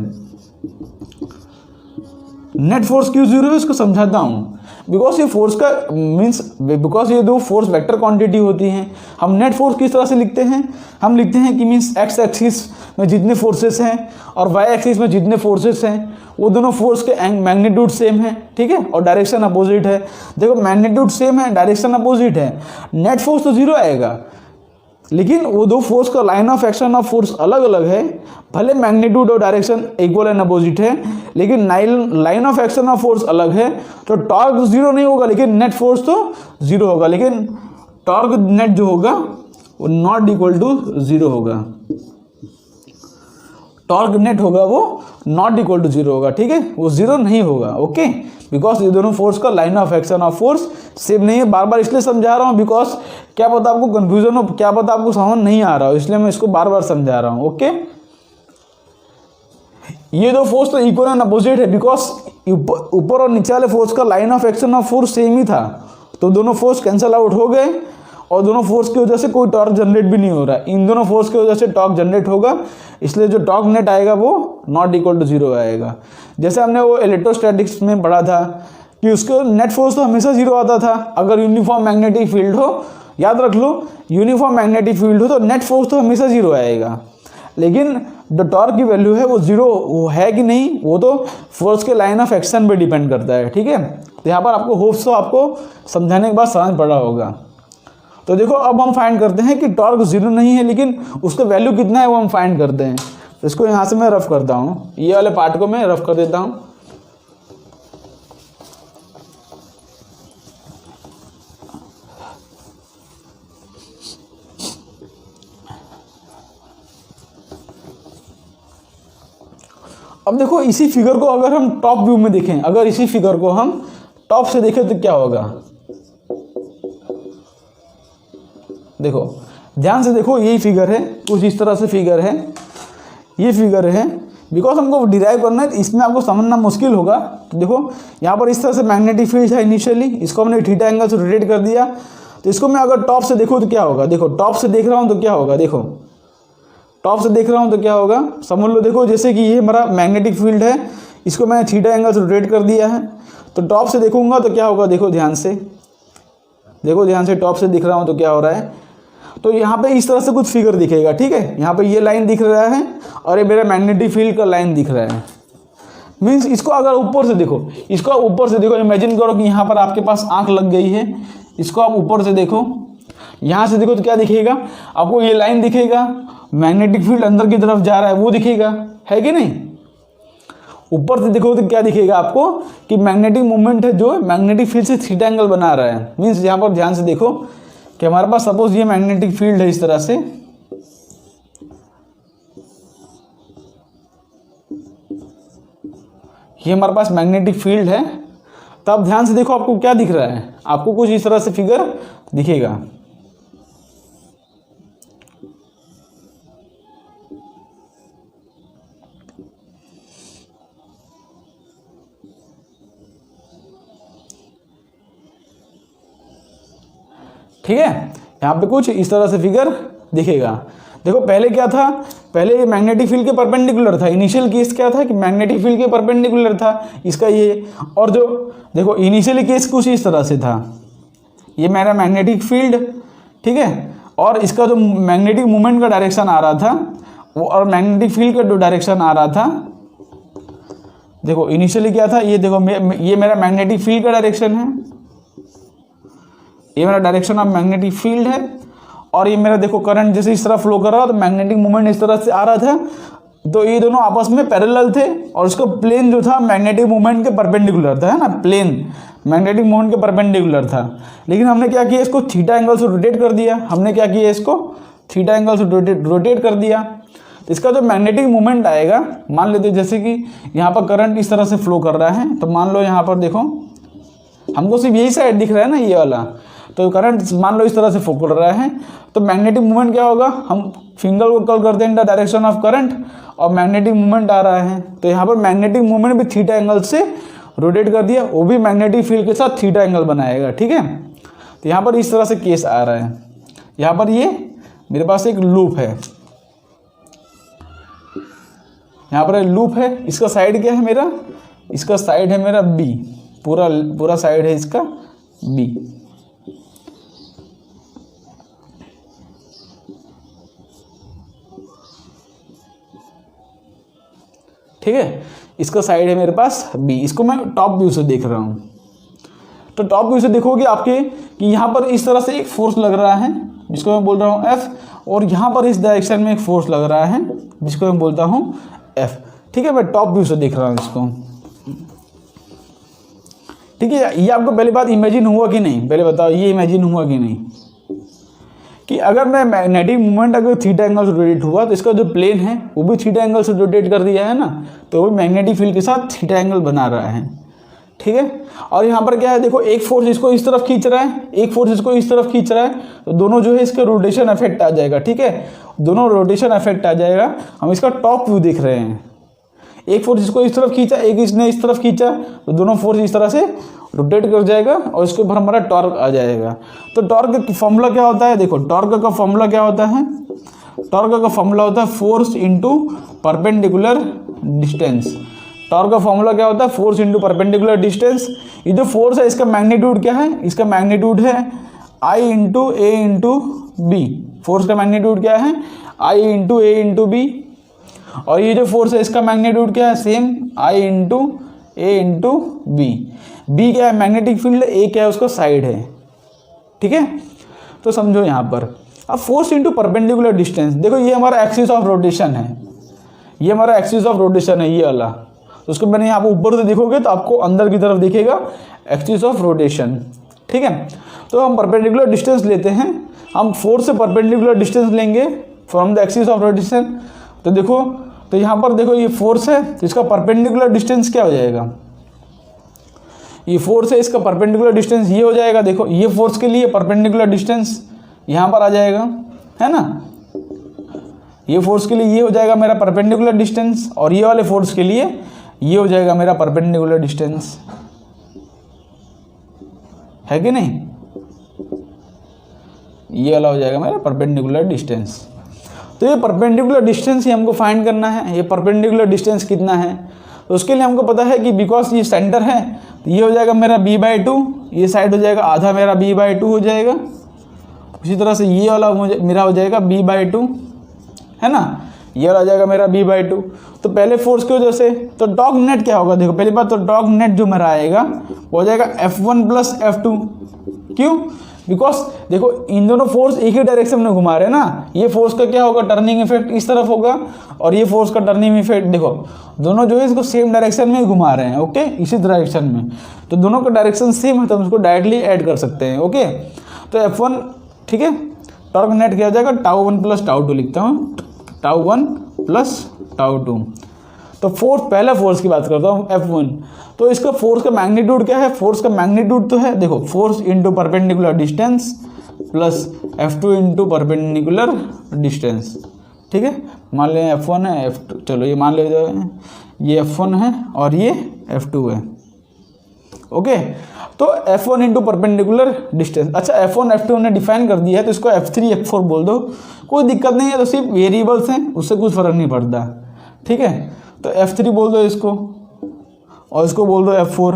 नेट फोर्स क्यों जीरो है इसको समझाता हूँ। बिकॉज ये फोर्स का मीन्स, बिकॉज ये दो फोर्स वेक्टर क्वांटिटी होती हैं। हम नेट फोर्स किस तरह से लिखते हैं, हम लिखते हैं कि मीन्स एक्स एक्सिस में जितने फोर्सेस हैं और वाई एक्सिस में जितने फोर्सेस हैं वो दोनों फोर्स के मैग्नीट्यूड सेम है, ठीक है, और डायरेक्शन अपोजिट है। देखो मैग्नीट्यूड सेम है, डायरेक्शन अपोजिट है, नेट फोर्स तो जीरो आएगा, लेकिन वो दो फोर्स का line of action of force अलग अलग है। भले मैग्नीट्यूड और डायरेक्शन इक्वल एंड अपोजिट है, लेकिन line of action of force अलग है, तो टॉर्क जीरो नहीं होगा, लेकिन नेट फोर्स तो जीरो होगा, लेकिन टॉर्क नेट जो होगा वो नॉट इक्वल टू जीरो होगा। टॉर्क नेट होगा वो नॉट इक्वल टू जीरो होगा, ठीक है, वो जीरो नहीं होगा, ओके। बिकॉज ये दोनों फोर्स का line of action of force same नहीं है। बार बार इसलिए समझा रहा हूँ बिकॉज क्या पता आपको कंफ्यूजन हो, क्या पता आपको समझ नहीं आ रहा हो, इसलिए मैं इसको बार बार समझा रहा हूँ, ओके। ये दो फोर्स तो इक्वल एंड अपोजिट है, बिकॉज ऊपर और नीचे वाले फोर्स का line of action of force same ही था, तो दोनों फोर्स कैंसल आउट हो गए और दोनों फोर्स की वजह से कोई टॉर्क जनरेट भी नहीं हो रहा है। इन दोनों फोर्स की वजह से टॉर्क जनरेट होगा, इसलिए जो टॉर्क नेट आएगा वो नॉट इक्वल टू जीरो आएगा। जैसे हमने वो इलेक्ट्रोस्टैटिक्स में पढ़ा था कि उसको नेट फोर्स तो हमेशा जीरो आता था अगर यूनिफॉर्म मैग्नेटिक फील्ड हो। याद रख लो, यूनिफॉर्म मैग्नेटिक फील्ड हो तो नेट फोर्स तो हमेशा जीरो आएगा, लेकिन जो टॉर्क की वैल्यू है वो जीरो वो है कि नहीं, वो तो फोर्स के लाइन ऑफ एक्शन पे डिपेंड करता है, ठीक है। तो यहाँ पर आपको होप्स तो आपको समझाने के बाद समझ पड़ा होगा। तो देखो अब हम फाइंड करते हैं कि टॉर्क जीरो नहीं है, लेकिन उसका वैल्यू कितना है वो हम फाइंड करते हैं। तो इसको यहाँ से मैं रफ करता हूँ, ये वाले पार्ट को मैं रफ कर देता हूँ। अब देखो इसी फिगर को अगर हम टॉप व्यू में देखें, अगर इसी फिगर को हम टॉप से देखें तो क्या होगा, देखो ध्यान से देखो, यही फिगर है, कुछ इस तरह से फिगर है, ये फिगर है। बिकॉज हमको डिराइव करना है, इसमें आपको समझना मुश्किल होगा। तो देखो यहाँ पर इस तरह से मैग्नेटिक फील्ड है इनिशियली, इसको हमने थीटा एंगल से रोटेट कर दिया। तो इसको मैं अगर टॉप से देखूँ तो क्या होगा, देखो टॉप से देख रहा हूँ तो क्या होगा, देखो टॉप से देख रहा हूँ तो क्या होगा, समझ लो। देखो जैसे कि ये हमारा मैग्नेटिक फील्ड है, इसको मैंने थीटा एंगल से रोटेट कर दिया है, तो टॉप से देखूंगा तो क्या होगा, देखो ध्यान से, देखो ध्यान से, टॉप से दिख रहा हूँ तो क्या हो रहा है, तो यहाँ पे इस तरह से कुछ फिगर दिखेगा, ठीक है। यहाँ पे ये लाइन दिख रहा है और ये मेरा मैग्नेटिक फील्ड का लाइन दिख रहा है। मीन्स इसको अगर ऊपर से देखो, इसको ऊपर से देखो, इमेजिन करो कि यहाँ पर आपके पास आँख लग गई है, इसको आप ऊपर से देखो, यहाँ से देखो तो क्या दिखेगा आपको, ये लाइन दिखेगा, मैग्नेटिक फील्ड अंदर की तरफ जा रहा है वो दिखेगा, है कि नहीं। ऊपर से देखो तो क्या दिखेगा आपको कि मैग्नेटिक मूवमेंट है जो मैग्नेटिक फील्ड से थीटा एंगल बना रहा है। मीन्स यहाँ पर ध्यान से देखो कि हमारे पास सपोज ये मैग्नेटिक फील्ड है इस तरह से, ये हमारे पास मैग्नेटिक फील्ड है। तब ध्यान से देखो आपको क्या दिख रहा है, आपको कुछ इस तरह से फिगर दिखेगा। ठीक है, यहाँ पे कुछ इस तरह से फिगर दिखेगा। देखो पहले क्या था, पहले ये मैग्नेटिक फील्ड के परपेंडिकुलर था। इनिशियल केस क्या था कि मैग्नेटिक फील्ड के परपेंडिकुलर था इसका ये, और जो देखो इनिशियली केस कुछ इस तरह से था, ये मेरा मैग्नेटिक फील्ड, ठीक है, और इसका जो मैग्नेटिक मूवमेंट का डायरेक्शन आ रहा था वो, और मैग्नेटिक फील्ड का जो डायरेक्शन आ रहा था, देखो इनिशियली क्या था, ये देखो ये मेरा मैग्नेटिक फील्ड का डायरेक्शन है, ये मेरा डायरेक्शन ऑफ मैग्नेटिक फील्ड है, और ये मेरा देखो करंट जैसे इस तरह फ्लो कर रहा था तो मैग्नेटिक मूवमेंट इस तरह से आ रहा था, तो ये दोनों आपस में पैरेलल थे और इसका प्लेन जो था मैग्नेटिक मोमेंट के परपेंडिकुलर था, है ना, प्लेन मैग्नेटिक मोमेंट के परपेंडिकुलर था। लेकिन हमने क्या किया, इसको थीटा एंगल से रोटेट कर दिया। हमने क्या किया, इसको थीटा एंगल से रोटेट कर दिया। तो इसका जो मैग्नेटिक मोमेंट आएगा, मान लेते जैसे कि यहाँ पर करंट इस तरह से फ्लो कर रहा है, तो मान लो यहाँ पर देखो हमको सिर्फ यही साइड दिख रहा है ना, ये वाला, तो करंट मान लो इस तरह से फ्लो कर रहा है, तो मैग्नेटिक मोमेंट क्या होगा, हम फिंगर को कॉल करते हैं इन द डायरेक्शन ऑफ करंट, और मैग्नेटिक मोमेंट आ रहा है, तो यहाँ पर मैग्नेटिक मोमेंट भी थीटा एंगल से रोटेट कर दिया, वो भी मैग्नेटिक फील्ड के साथ थीटा एंगल बनाएगा, ठीक है। तो यहाँ पर इस तरह से केस आ रहा है। यहाँ पर ये मेरे पास एक लूप है, यहाँ पर लूप है, इसका साइड क्या है मेरा, इसका साइड है मेरा बी, पूरा साइड है इसका बी। ठीक है, इसका साइड है मेरे पास बी, इसको मैं टॉप व्यू से देख रहा हूँ। तो टॉप व्यू से देखोगे आपके कि यहाँ पर इस तरह से एक फोर्स लग रहा है जिसको मैं बोल रहा हूँ एफ, और यहाँ पर इस डायरेक्शन में एक फोर्स लग रहा है जिसको मैं बोलता हूँ एफ। ठीक है, मैं टॉप व्यू से देख रहा हूँ इसको। ठीक है, ये आपको पहली बात इमेजिन हुआ कि नहीं, पहले बताओ ये इमेजिन हुआ कि नहीं, कि अगर मैं मैग्नेटिक मोमेंट अगर थीटा एंगल से रोटेट हुआ तो इसका जो प्लेन है वो भी थीटा एंगल से रोटेट कर दिया है ना, तो वो मैग्नेटिक फील्ड के साथ थीटा एंगल बना रहा है। ठीक है, और यहाँ पर क्या है, देखो एक फोर्स इसको इस तरफ खींच रहा है, एक फोर्स इसको इस तरफ खींच रहा है, तो दोनों जो है इसका रोटेशन इफेक्ट आ जाएगा। ठीक है, दोनों रोटेशन इफेक्ट आ जाएगा। हम इसका टॉप व्यू देख रहे हैं, एक फोर्स इसको इस तरफ खींचा, एक इसने इस तरफ खींचा, तो दोनों फोर्स इस तरह से रोटेट कर जाएगा और इसके ऊपर हमारा टॉर्क आ जाएगा। तो टॉर्क का फॉर्मूला क्या होता है, देखो टॉर्क का फॉर्मूला क्या होता है, टॉर्क का फॉर्मूला होता है force into perpendicular distance. Torque का फॉर्मूला क्या होता है, फोर्स इंटू परपेंडिकुलर डिस्टेंस। ये जो फोर्स है इसका मैग्नीट्यूड क्या है, इसका मैग्नीट्यूड है I into A into B. Force का मैग्नीट्यूड क्या है, I into A into B. और ये जो फोर्स है इसका मैग्नीट्यूड क्या है, same I into A into B. B क्या है, मैग्नेटिक फील्ड, ए क्या है, उसका साइड है। ठीक है, तो समझो यहाँ पर अब फोर्स इंटू परपेंडिकुलर डिस्टेंस, देखो ये हमारा एक्सिस ऑफ रोटेशन है, ये हमारा एक्सिस ऑफ रोटेशन है ये वाला। तो उसको मैंने यहाँ पर ऊपर से देखोगे तो आपको अंदर की तरफ दिखेगा एक्सिस ऑफ रोटेशन। ठीक है, तो हम परपेंडिकुलर डिस्टेंस लेते हैं, हम फोर्स से परपेंडिकुलर डिस्टेंस लेंगे from the axis of rotation. तो देखो, तो यहाँ पर देखो ये फोर्स है, तो इसका परपेंडिकुलर डिस्टेंस क्या हो जाएगा, ये फोर्स है, इसका परपेंडिकुलर डिस्टेंस ये हो जाएगा। देखो ये फोर्स के लिए परपेंडिकुलर डिस्टेंस यहाँ पर आ जाएगा, है ना, ये फोर्स के लिए ये हो जाएगा मेरा परपेंडिकुलर डिस्टेंस, और ये वाले फोर्स के लिए ये हो जाएगा मेरा परपेंडिकुलर डिस्टेंस, है कि नहीं, ये वाला हो जाएगा मेरा परपेंडिकुलर डिस्टेंस। तो ये परपेंडिकुलर डिस्टेंस ही हमको फाइंड करना है, ये परपेंडिकुलर डिस्टेंस कितना है। तो उसके लिए हमको पता है कि बिकॉज ये सेंटर है, तो ये हो जाएगा मेरा b/2, ये साइड हो जाएगा आधा मेरा b/2 हो जाएगा। उसी तरह से ये वाला मेरा हो जाएगा b/2, है ना, ये वाला हो जाएगा मेरा b/2। तो पहले फोर्स की वजह से तो डॉग नेट क्या होगा, देखो पहली बात तो डॉग नेट जो मेरा आएगा वो हो जाएगा F1 प्लस F2। क्यों, बिकॉज देखो इन दोनों फोर्स एक ही डायरेक्शन में घुमा रहे हैं ना, ये फोर्स का क्या होगा, टर्निंग इफेक्ट इस तरफ होगा, और ये फोर्स का टर्निंग इफेक्ट देखो दोनों जो है इसको सेम डायरेक्शन में घुमा रहे हैं। ओके, इसी डायरेक्शन में, तो दोनों का डायरेक्शन सेम है तो हम उसको डायरेक्टली ऐड कर सकते हैं। ओके, तो F1, ठीक है, टॉर्क नेट क्या हो जाएगा, τ1 प्लस τ2 लिखता हूँ, τ1 प्लस τ2। तो फोर्स, पहला फोर्स की बात करता हूँ F1, तो इसका फोर्स का मैग्नीट्यूड क्या है, फोर्स का मैग्नीट्यूड तो है देखो force into perpendicular distance plus F2 into perpendicular distance. ठीक है, मान लें F1 है, F2, चलो ये मान ले ये F1 है और ये F2 है। ओके, तो F1 इंटू परपेंडिकुलर डिस्टेंस। अच्छा, F1 F2 हमने डिफाइन कर दिया है, तो इसको F3 F4 बोल दो, कोई दिक्कत नहीं है, तो सिर्फ वेरिएबल्स हैं, उससे कुछ फर्क नहीं पड़ता। ठीक है, तो F3 बोल दो इसको, और इसको बोल दो F4।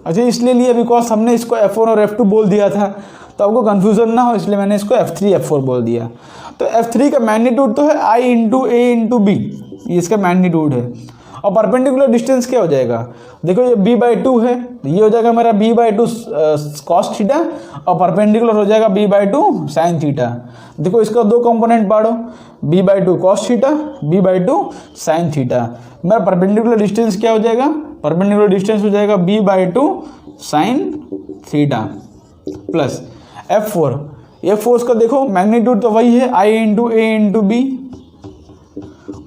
अच्छा, इसलिए लिया बिकॉज हमने इसको F1 और F2 बोल दिया था, तो आपको कन्फ्यूज़न ना हो इसलिए मैंने इसको F3 F4 बोल दिया। तो F3 का मैग्नीट्यूड तो है I into A into B, ये इसका मैग्नीट्यूड है, और परपेंडिकुलर डिस्टेंस क्या हो जाएगा, देखो ये b/2 है, ये हो जाएगा मेरा b/2 cos थीटा और परपेंडिकुलर हो जाएगा b/2 sin थीटा। देखो इसका दो कंपोनेंट बांटो, b/2 cos theta, b/2 sin theta. मेरा परपेंडिकुलर डिस्टेंस क्या हो जाएगा, परपेंडिकुलर डिस्टेंस हो जाएगा b/2 sin theta plus F4 का देखो मैग्नीट्यूड तो वही है I into A into B,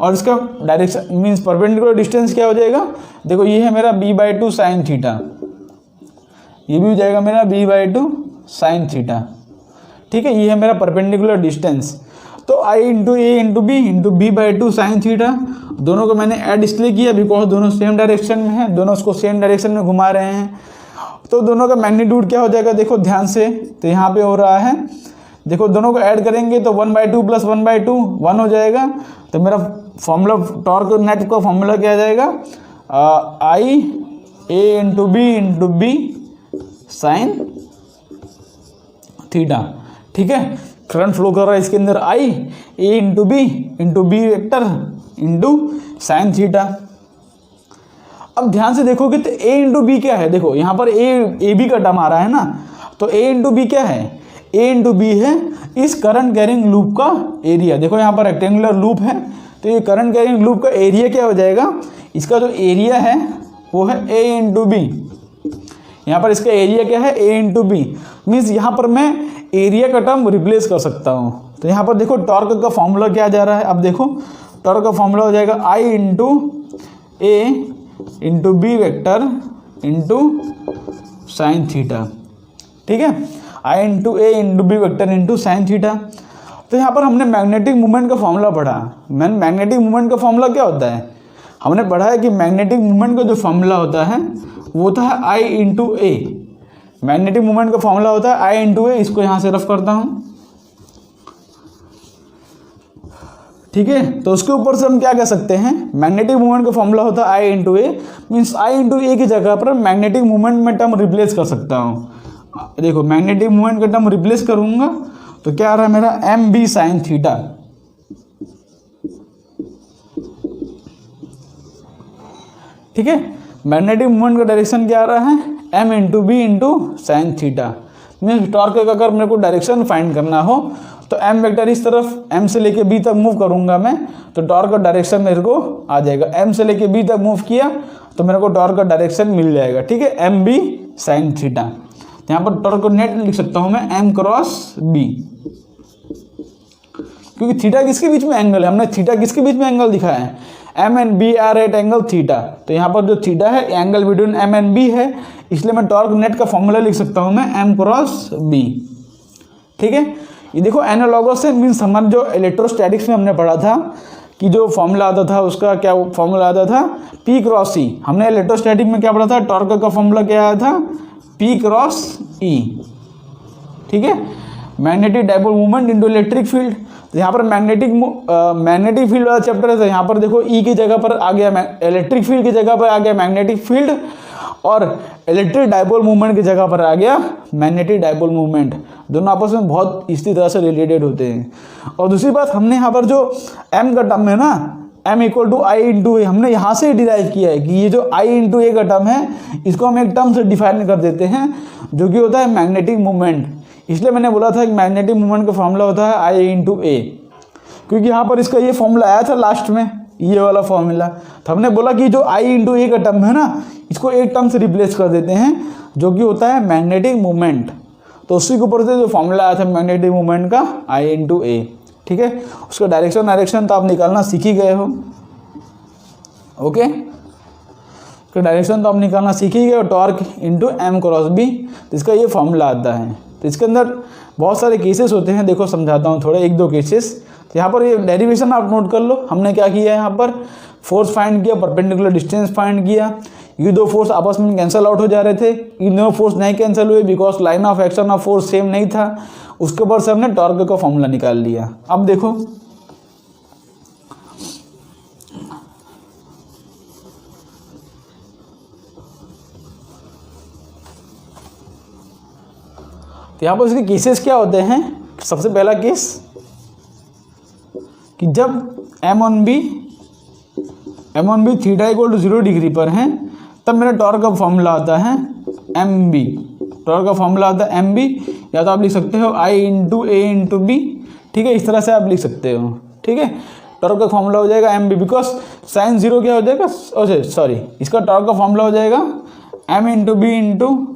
और इसका डायरेक्शन मीन्स परपेंडिकुलर डिस्टेंस क्या हो जाएगा, देखो ये है मेरा b/2 sin थीटा, ये भी हो जाएगा मेरा b/2 sin थीटा। ठीक है, ये है मेरा परपेंडिकुलर डिस्टेंस। तो I into A into B into b/2 sin theta, दोनों को मैंने ऐड इसलिए किया बिकॉज दोनों सेम डायरेक्शन में है, दोनों उसको सेम डायरेक्शन में घुमा रहे हैं। तो दोनों का मैग्नीट्यूड क्या हो जाएगा, देखो ध्यान से, तो यहाँ पे हो रहा है, देखो दोनों को ऐड करेंगे तो 1/2 प्लस 1/2 1 हो जाएगा। तो मेरा फॉर्मूला टॉर्क नेट का फॉर्मूला क्या आ जाएगा, I a into B into B sine theta. ठीक है, करंट फ्लो कर रहा है इसके अंदर I a into B vector into sine theta. अब ध्यान से देखोगे तो a इंटू बी क्या है, देखो यहाँ पर ए बी का टर्म आ रहा है ना, तो a इंटू बी क्या है, a इंटू बी है इस करंट कैरिंग लूप का एरिया। देखो यहाँ पर रेक्टेंगुलर लूप है, तो ये करंट कैरिंग लूप का एरिया क्या हो जाएगा, इसका जो एरिया है वो है a इंटू बी। यहाँ पर इसका एरिया क्या है, a इंटू बी, मीन्स यहाँ पर मैं एरिया का टर्म रिप्लेस कर सकता हूँ। तो यहाँ पर देखो टॉर्क का फॉर्मूला क्या जा रहा है, अब देखो टॉर्क का फॉर्मूला हो जाएगा I into A into B vector into sine theta. ठीक है, I into A into B vector into sine theta. तो यहाँ पर हमने मैग्नेटिक मूवमेंट का फॉर्मूला पढ़ा। मैग्नेटिक मूवमेंट का फॉर्मूला क्या होता है, हमने पढ़ा है कि मैग्नेटिक मूवमेंट का जो फॉर्मूला होता है वो होता है I into A. Magnetic movement का फॉर्मूला होता है I इंटू ए, इसको यहाँ से रफ करता हूँ। ठीक है, तो उसके ऊपर से हम क्या कह सकते हैं, मैग्नेटिक मूवमेंट का फॉर्मूला होता है I into A, means I into A की जगह पर मैग्नेटिक मूवमेंट में टर्म रिप्लेस कर सकता हूँ। देखो मैग्नेटिक मूवमेंट का टर्म रिप्लेस करूँगा तो क्या आ रहा है मेरा mb साइन थीटा। ठीक है, मैग्नेटिक मूवमेंट का डायरेक्शन क्या आ रहा है, m into B into sine theta. Means torque का अगर मेरे को डायरेक्शन फाइंड करना हो तो m वेक्टर इस तरफ m से लेके b तक मूव करूंगा मैं, तो टॉर्क का डायरेक्शन मेरे को आ जाएगा। m से लेके b तक मूव किया तो मेरे को टॉर्क का डायरेक्शन मिल जाएगा। ठीक है, mb साइन थीटा। यहाँ पर टॉर्क को नेट लिख सकता हूँ मैं m क्रॉस b, क्योंकि थीटा किसके बीच में एंगल है, हमने थीटा किसके बीच में एंगल दिखाया है, m and b are at angle theta. तो यहाँ पर जो थीटा है angle between m and b है, इसलिए मैं टॉर्क नेट का फॉर्मूला लिख सकता हूँ मैं m क्रॉस b। ठीक है, ये देखो एनालॉगस है, मीन्स हमारे जो इलेक्ट्रोस्टैटिक्स में हमने पढ़ा था कि जो फॉर्मूला आता था उसका क्या फॉर्मूला आता था, P क्रॉस E। हमने इलेक्ट्रोस्टैटिक में क्या पढ़ा था, टॉर्क का फॉर्मूला क्या आया था, P क्रॉस E। ठीक है, magnetic dipole movement into electric field. तो यहाँ पर मैग्नेटिक फील्ड वाला चैप्टर है, तो यहाँ पर देखो E की जगह पर आ गया इलेक्ट्रिक फील्ड की जगह पर आ गया मैग्नेटिक फील्ड, और इलेक्ट्रिक डाइपोल मूवमेंट की जगह पर आ गया मैग्नेटिक डाइपोल मूवमेंट। दोनों आपस में बहुत इसी तरह से रिलेटेड होते हैं। और दूसरी बात, हमने यहाँ पर जो m का टर्म है ना, m equal to I into A, हमने यहाँ से डिराइव किया है कि ये जो I इंटू ए का टर्म है इसको हम एक टर्म से डिफाइन कर देते हैं जो कि होता है मैग्नेटिक मूवमेंट। इसलिए मैंने बोला था कि मैग्नेटिक मूवमेंट का फॉर्मूला होता है I इंटू ए, क्योंकि यहाँ पर इसका ये फॉर्मूला आया था लास्ट में, ये वाला फॉर्मूला। तो हमने बोला कि जो I इंटू ए का टर्म है ना, इसको एक टर्म से रिप्लेस कर देते हैं जो कि होता है मैग्नेटिक मूवमेंट। तो उसी के ऊपर से जो फॉर्मूला आया था मैग्नेटिक मूवमेंट का I इंटू ए। ठीक है, उसका डायरेक्शन तो आप निकालना सीख ही गए हो। ओके, उसका डायरेक्शन तो आप निकालना सीख ही गए हो, torque into m cross b, तो इसका ये फॉर्मूला आता है। तो इसके अंदर बहुत सारे केसेस होते हैं, देखो समझाता हूँ थोड़ा, एक दो केसेस। तो यहाँ पर ये डेरिवेशन आप नोट कर लो, हमने क्या किया है, यहाँ पर फोर्स फाइंड किया, परपेंडिकुलर डिस्टेंस फाइंड किया। ये दो फोर्स आपस में कैंसिल आउट हो जा रहे थे, इन दोनों फोर्स नहीं कैंसिल हुए because line of action of force same नहीं था। उसके ऊपर से हमने टॉर्क का फॉर्मूला निकाल लिया। अब देखो तो यहाँ पर इसके केसेस क्या होते हैं। सबसे पहला केस कि जब m on b M1B theta equal to 0 degree पर है, तब मेरा टॉर्क का फॉर्मूला आता है MB। टॉर्क का फॉर्मूला आता है MB, या तो आप लिख सकते हो I into A into B, ठीक है, इस तरह से आप लिख सकते हो, ठीक है। टॉर्क का फॉर्मूला हो जाएगा MB, बिकॉज साइन 0 क्या हो जाएगा, सॉरी, इसका टॉर्क का फॉर्मूला हो जाएगा M into B into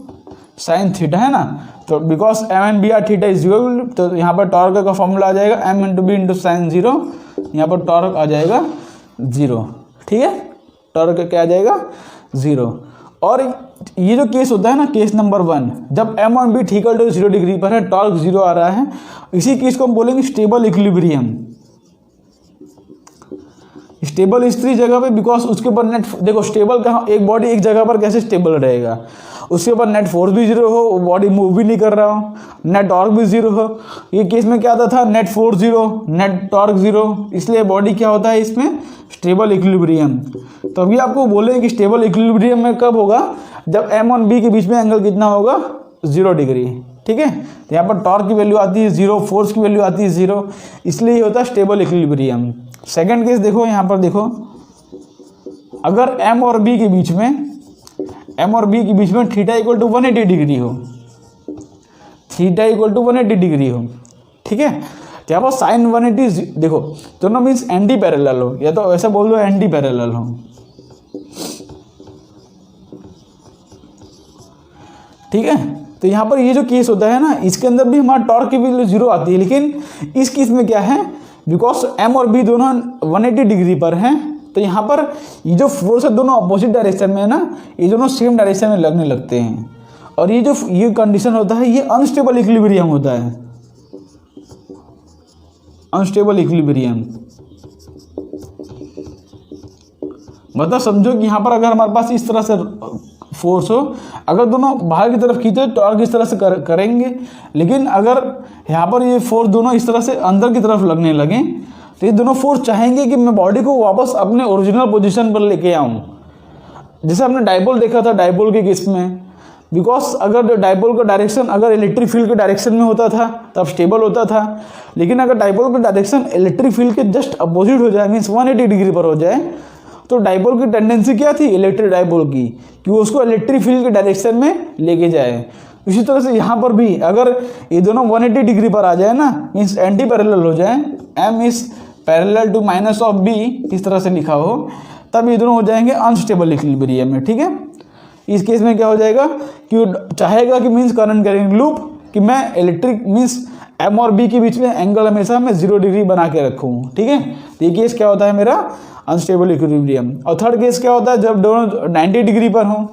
sine theta, है ना। तो because M and B are theta is 0, तो यहाँ पर टॉर्क का फॉर्मूला आ जाएगा M into B into sign 0, यहाँ पर टॉर्क आ जाएगा 0, ठीक है। टॉर्क क्या आ जाएगा 0। और ये जो केस होता है ना, केस नंबर 1, जब M1B ठीक 0 डिग्री पर है, टॉर्क 0 आ रहा है, इसी केस को हम बोलेंगे स्टेबल इक्विलिब्रियम। स्टेबल इस जगह पे, बिकॉज उसके ऊपर नेट, देखो स्टेबल कहाँ, एक बॉडी एक जगह पर कैसे स्टेबल रहेगा, उसके ऊपर नेट फोर्स भी 0 हो, बॉडी मूव भी नहीं कर रहा हो, नेट टॉर्क भी 0 हो। ये केस में क्या आता था, नेट फोर्स 0, नेट टॉर्क 0, इसलिए बॉडी क्या होता है इसमें, स्टेबल इक्विलिब्रियम। तो अभी आपको बोले कि स्टेबल इक्विलिब्रियम में कब होगा, जब M और B के बीच में एंगल कितना होगा, 0 डिग्री, ठीक है। तो यहाँ पर टॉर्क की वैल्यू आती है 0, फोर्स की वैल्यू आती है 0, इसलिए ये होता है स्टेबल इक्विलिब्रियम। सेकंड केस देखो, यहाँ पर देखो, अगर M और B के बीच में थीटा इक्वल टू 180 डिग्री हो, थीटा इक्वल टू 180 डिग्री हो, ठीक है। तो यहाँ पर साइन 180, देखो दोनों मीन्स एंटी पैरेलल हो, या तो ऐसा बोल दो एंटी पैरेलल हो, ठीक है। तो यहाँ पर ये जो केस होता है ना, इसके अंदर भी हमारा टॉर्क की वैल्यू 0 आती है, लेकिन इस केस में क्या है, बिकॉज M और B दोनों 180 डिग्री पर हैं, तो यहाँ पर ये जो फोर्स है दोनों अपोजिट डायरेक्शन में है ना, ये दोनों सेम डायरेक्शन में लगने लगते हैं, और ये जो ये कंडीशन होता है, ये अनस्टेबल इक्विलिब्रियम होता है, अनस्टेबल इक्विलिब्रियम। मतलब समझो कि यहाँ पर अगर हमारे पास इस तरह से फोर्स हो, अगर दोनों बाहर की तरफ खींचे तो टॉर्क इस तरह से करेंगे, लेकिन अगर यहाँ पर ये फोर्स दोनों इस तरह से अंदर की तरफ लगने लगें, तो ये दोनों फोर्स चाहेंगे कि मैं बॉडी को वापस अपने ओरिजिनल पोजीशन पर लेके आऊँ। जैसे हमने डाइपोल देखा था, डाइपोल के केस में, बिकॉज अगर डाइपोल का डायरेक्शन अगर इलेक्ट्रिक फील्ड के डायरेक्शन में होता था तब स्टेबल होता था, लेकिन अगर डाइपोल का डायरेक्शन इलेक्ट्रिक फील्ड के जस्ट अपोजिट हो जाए, मीन्स 180 डिग्री पर हो जाए, तो डाइपोल की टेंडेंसी क्या थी, इलेक्ट्रिक डाइपोल की, कि उसको इलेक्ट्रिक फील्ड के डायरेक्शन में लेके जाए। इसी तरह से यहाँ पर भी अगर ये दोनों 180 डिग्री पर आ जाए ना, मीन्स एंटी पैरेलल हो जाए, M is parallel to minus of B, इस तरह से लिखा हो, तब ये दोनों हो जाएंगे अनस्टेबल इक्विलिब्रियम में, ठीक है। इस केस में क्या हो जाएगा कि वो चाहेगा कि मीन्स करंट करेंगे लूप, कि मैं इलेक्ट्रिक मीन्स M और B के बीच में एंगल हमेशा मैं 0 डिग्री बना के रखूँ, ठीक है। तो ये केस क्या होता है मेरा, अनस्टेबल इक्विलिब्रियम। और थर्ड केस क्या होता है, जब दोनों 90 डिग्री पर हों,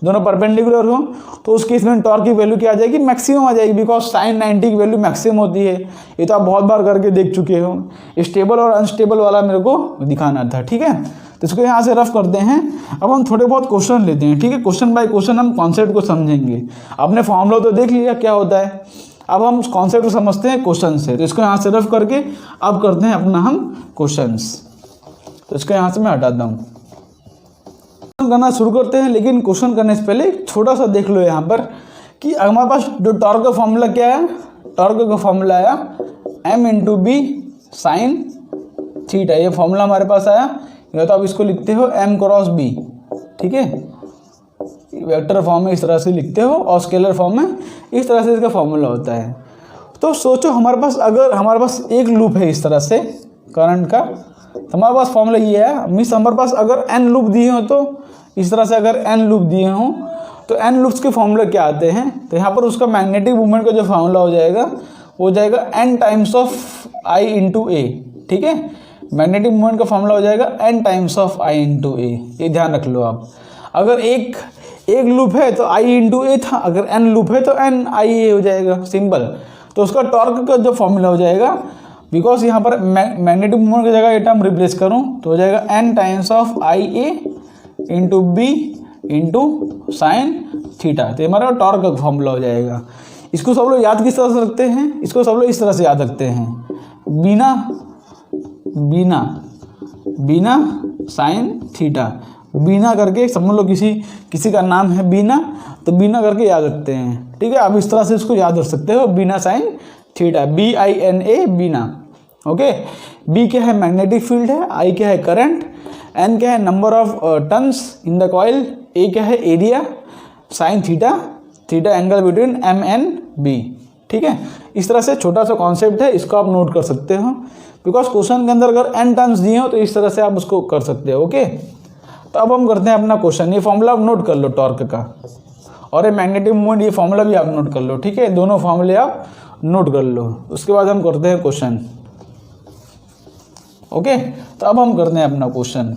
दोनों परपेंडिकुलर हो, तो उस केस में टॉर्क की वैल्यू क्या आ जाएगी, मैक्सिमम आ जाएगी, बिकॉज साइन 90 की वैल्यू मैक्सिमम होती है। ये तो आप बहुत बार करके देख चुके हो। स्टेबल और अनस्टेबल वाला मेरे को दिखाना था, ठीक है। तो इसको यहाँ से रफ करते हैं। अब हम थोड़े बहुत क्वेश्चन लेते हैं, ठीक है। क्वेश्चन बाय क्वेश्चन हम कॉन्सेप्ट को समझेंगे। आपने फॉर्मूला तो देख लिया क्या होता है, अब हम कॉन्सेप्ट को समझते हैं क्वेश्चन से। तो इसको यहाँ से रफ करके अब करते हैं अपना हम क्वेश्चंस। तो इसको यहाँ से मैं हटाता हूँ, करना शुरू करते हैं। लेकिन क्वेश्चन करने से पहले छोटा सा देख लो यहाँ पर कि हमारे पास जो टॉर्क का फॉर्मूला क्या है, टॉर्क का फॉर्मूला आया M into B sine theta, ये फॉर्मूला हमारे पास आया। या तो आप इसको लिखते हो M क्रॉस B, ठीक है, वेक्टर फॉर्म में इस तरह से लिखते हो, और स्केलर फॉर्म में इस तरह से इसका फॉर्मूला होता है। तो सोचो हमारे पास अगर हमारे पास एक लूप है इस तरह से करंट का, तो हमारे पास फॉर्मूला ये है, मीन्स हमारे पास अगर n लूप दिए हो, तो इस तरह से अगर n लूप दिए हों तो n लूप्स के फॉर्मूला क्या आते हैं। तो यहाँ पर उसका मैग्नेटिक मूवमेंट का जो फॉर्मूला हो जाएगा वो हो जाएगा n times of I into A, ठीक है। मैग्नेटिक मूवमेंट का फॉर्मूला हो जाएगा n times of I into A, ये ध्यान रख लो आप। अगर एक लूप है तो I इंटू ए था, अगर n लूप है तो n I a हो जाएगा, सिंपल। तो उसका टॉर्क का जो फॉर्मूला हो जाएगा, बिकॉज यहाँ पर मैग्नेटिक मूवमेंट की जगह ये टर्म रिप्लेस करूँ तो हो जाएगा n times of I a into B into sine theta. तो हमारा टॉर्क का फॉर्मूला हो जाएगा। इसको सब लोग याद किस तरह से रखते हैं, इसको सब लोग इस तरह से याद रखते हैं, बिना बिना बिना साइन थीटा, बीना करके समझ लो किसी का नाम है बीना, तो बीना करके याद रखते हैं, ठीक है। आप इस तरह से इसको याद रख सकते हो, बीना साइन थीटा, BINA बीना, ओके। बी क्या है, मैग्नेटिक फील्ड है, आई क्या है, करंट, एन क्या है number of turns in the coil, A क्या है area, sine theta, theta angle between M and B. ठीक है, इस तरह से छोटा सा कॉन्सेप्ट है, इसको आप नोट कर सकते हो बिकॉज क्वेश्चन के अंदर अगर एन टर्न्स दिए हो तो इस तरह से आप उसको कर सकते हो। ओके, तो अब हम करते हैं अपना क्वेश्चन। ये फॉर्मूला आप नोट कर लो टॉर्क का, और ये मैग्नेटिक मोमेंट ये फॉर्मूला भी आप नोट कर लो। ठीक है, दोनों फॉर्मूले आप नोट कर लो, उसके बाद हम करते हैं क्वेश्चन। ओके, तो अब हम करते हैं अपना क्वेश्चन।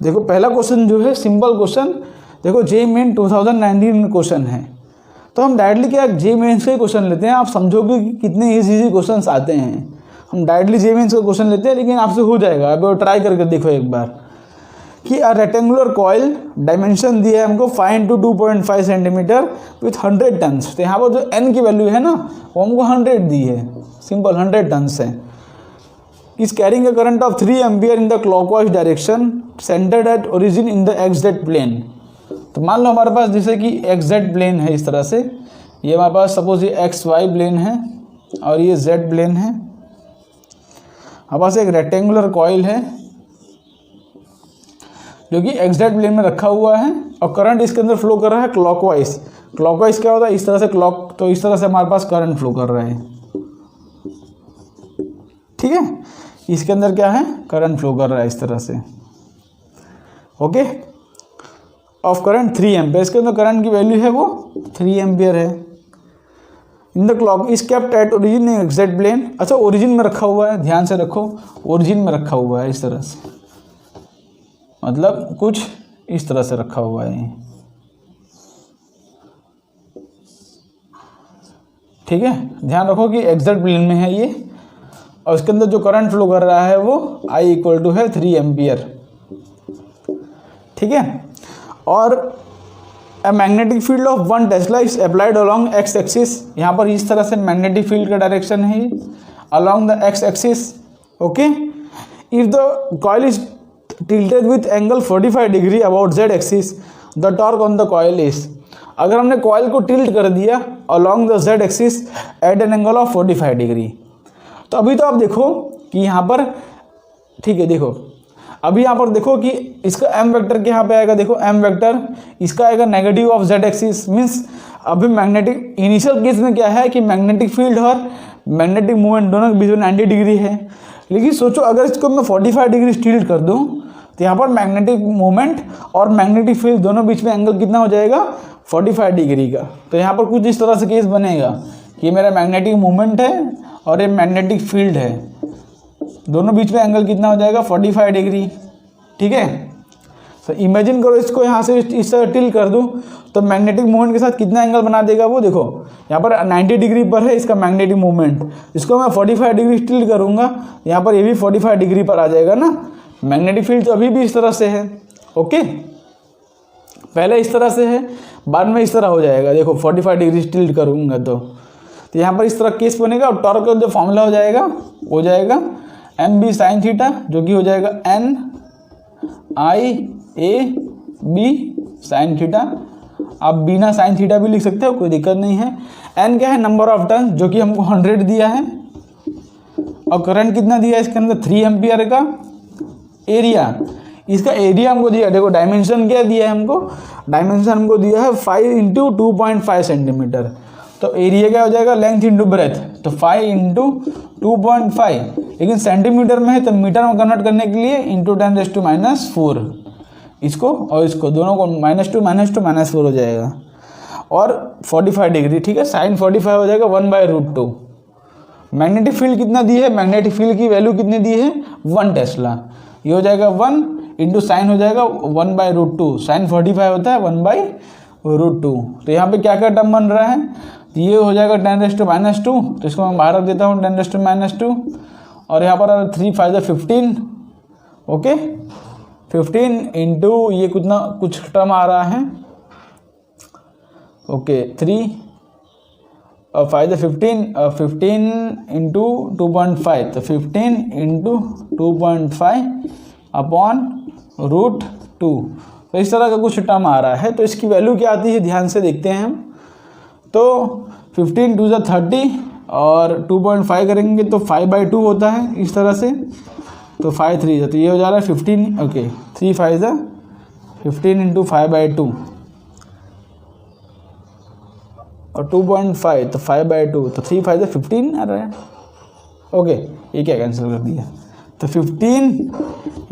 देखो पहला क्वेश्चन जो है सिंपल क्वेश्चन, देखो जे मेन 2019 में क्वेश्चन है, तो हम डायरेक्टली क्या जे मेन्स के क्वेश्चन लेते हैं। आप समझोगे कि कितने इजी क्वेश्चन आते हैं, हम डायरेक्टली जे मेन्स का क्वेश्चन लेते हैं, लेकिन आपसे हो जाएगा। अब ट्राई करके देखो एक बार कि अ रेक्टेंगुलर कॉइल डायमेंशन दिया है हमको 5 × 2.5 सेंटीमीटर विथ 100 टन्स। तो यहाँ पर जो एन की वैल्यू है ना वो हमको 100 दी है, सिंपल 100 टन्स है। Is carrying a current of 3 ampere in the clockwise direction centred at origin in the XZ plane. तो मान लो हमारे पास जैसे कि XZ प्लेन है, इस तरह से ये हमारे पास सपोज ये XY प्लेन है और ये Z प्लेन है। हमारे पास एक रेक्टेंगुलर कॉइल है जो कि XZ प्लेन में रखा हुआ है और करंट इसके अंदर फ्लो कर रहा है क्लॉकवाइज। क्लॉकवाइज क्या होता है, इस तरह से क्लॉक, तो इस तरह से हमारे पास करंट फ्लो कर रहा है। ठीक है, इसके अंदर क्या है करंट फ्लो कर रहा है इस तरह से। ओके, ऑफ करंट 3 एम्पियर, इसके अंदर करंट की वैल्यू है वो 3 एम्पियर है। In the clock is kept at origin in XZ plane. अच्छा, ओरिजिन में रखा हुआ है, ध्यान से रखो, ओरिजिन में रखा हुआ है इस तरह से, मतलब कुछ इस तरह से रखा हुआ है। ठीक है, ध्यान रखो कि XZ प्लेन में है ये, और इसके अंदर जो करंट फ्लो कर रहा है वो I = है 3 एम्पियर। ठीक है, और a magnetic field of 1 Tesla is applied along x axis. यहाँ पर इस तरह से मैग्नेटिक फील्ड का डायरेक्शन है along the x axis. Okay, if the coil is tilted with angle 45 degree about z axis the torque on the coil is. अगर हमने कॉइल को टिल्ट कर दिया along the z axis at an angle of 45 degree, तो अभी तो आप देखो कि यहाँ पर, ठीक है, देखो अभी यहाँ पर देखो कि इसका m वेक्टर के यहाँ पे आएगा, देखो m वेक्टर इसका आएगा negative of z axis. Means अभी मैग्नेटिक इनिशियल केस में क्या है कि मैग्नेटिक फील्ड और मैग्नेटिक मूवमेंट दोनों के बीच में 90 डिग्री है। लेकिन सोचो अगर इसको मैं 45 डिग्री टिल्ट कर दूँ तो यहाँ पर मैग्नेटिक मूवमेंट और मैग्नेटिक फील्ड दोनों बीच में एंगल कितना हो जाएगा 45 डिग्री का। तो यहाँ पर कुछ इस तरह से केस बनेगा कि मेरा मैग्नेटिक मूवमेंट है और ये मैग्नेटिक फील्ड है, दोनों बीच में एंगल कितना हो जाएगा 45 डिग्री। ठीक है, तो इमेजिन करो इसको यहाँ से इस तरह टिल्ट कर दूँ तो मैग्नेटिक मूवमेंट के साथ कितना एंगल बना देगा वो। देखो यहाँ पर 90 डिग्री पर है इसका मैग्नेटिक मूवमेंट, इसको मैं 45 डिग्री टिल्ट करूँगा, यहाँ पर ये भी 45 डिग्री पर आ जाएगा ना। मैग्नेटिक फील्ड तो अभी भी इस तरह से है। ओके, पहले इस तरह से है, बाद में इस तरह हो जाएगा। देखो 45 डिग्री टिल्ट करूँगा तो यहाँ पर इस तरह केस बनेगा और टॉर्क का जो फॉर्मूला हो जाएगा mb sin थीटा, जो कि हो जाएगा NIAB sin थीटा। आप बिना साइन थीटा भी लिख सकते हो, कोई दिक्कत नहीं है। n क्या है नंबर ऑफ टर्न, जो कि हमको 100 दिया है, और करंट कितना दिया है इसके अंदर 3 एम्पियर का। एरिया, इसका एरिया हमको दिया, देखो डायमेंशन क्या दिया है हमको, डायमेंशन हमको दिया है 5 × 2.5 सेंटीमीटर। तो एरिया क्या हो जाएगा लेंथ इंटू ब्रेथ, तो 5 × 2.5, लेकिन सेंटीमीटर में है तो मीटर में कन्वर्ट करने के लिए × 10⁻⁴ इसको और इसको दोनों को -2 -4 हो जाएगा, और 45 डिग्री। ठीक है, साइन 45 हो जाएगा 1/√2। मैग्नेटिक फील्ड कितना दी है, मैग्नेटिक फील्ड की वैल्यू कितनी दी है 1 टेस्ला। ये हो जाएगा 1 × साइन हो जाएगा 1/√2, साइन 45 होता है 1/√2। तो यहाँ पे क्या क्या टर्म बन रहा है, ये हो जाएगा 10⁻², तो इसको मैं बाहर रख देता हूँ 10⁻², और यहाँ पर 3 × 5 = 15। ओके, 15 इंटू ये कुछ टर्म आ रहा है। ओके, 3 और 5 = 15, 15 इंटू 2.5, तो 15 इंटू 2.5 अपॉन √2। तो इस तरह का कुछ टर्म आ रहा है। तो इसकी वैल्यू क्या आती है ध्यान से देखते हैं हम। तो 15 × 2 = 30, और 2.5 करेंगे तो 5/2 होता है इस तरह से, तो 5 3 तो ये हो जा रहा है 15, ओके 3 5 15 इंटू 5/2 और 2.5 तो 5/2 तो 3 5 15 आ रहा है, ओके ये क्या कैंसिल कर दिया, तो 15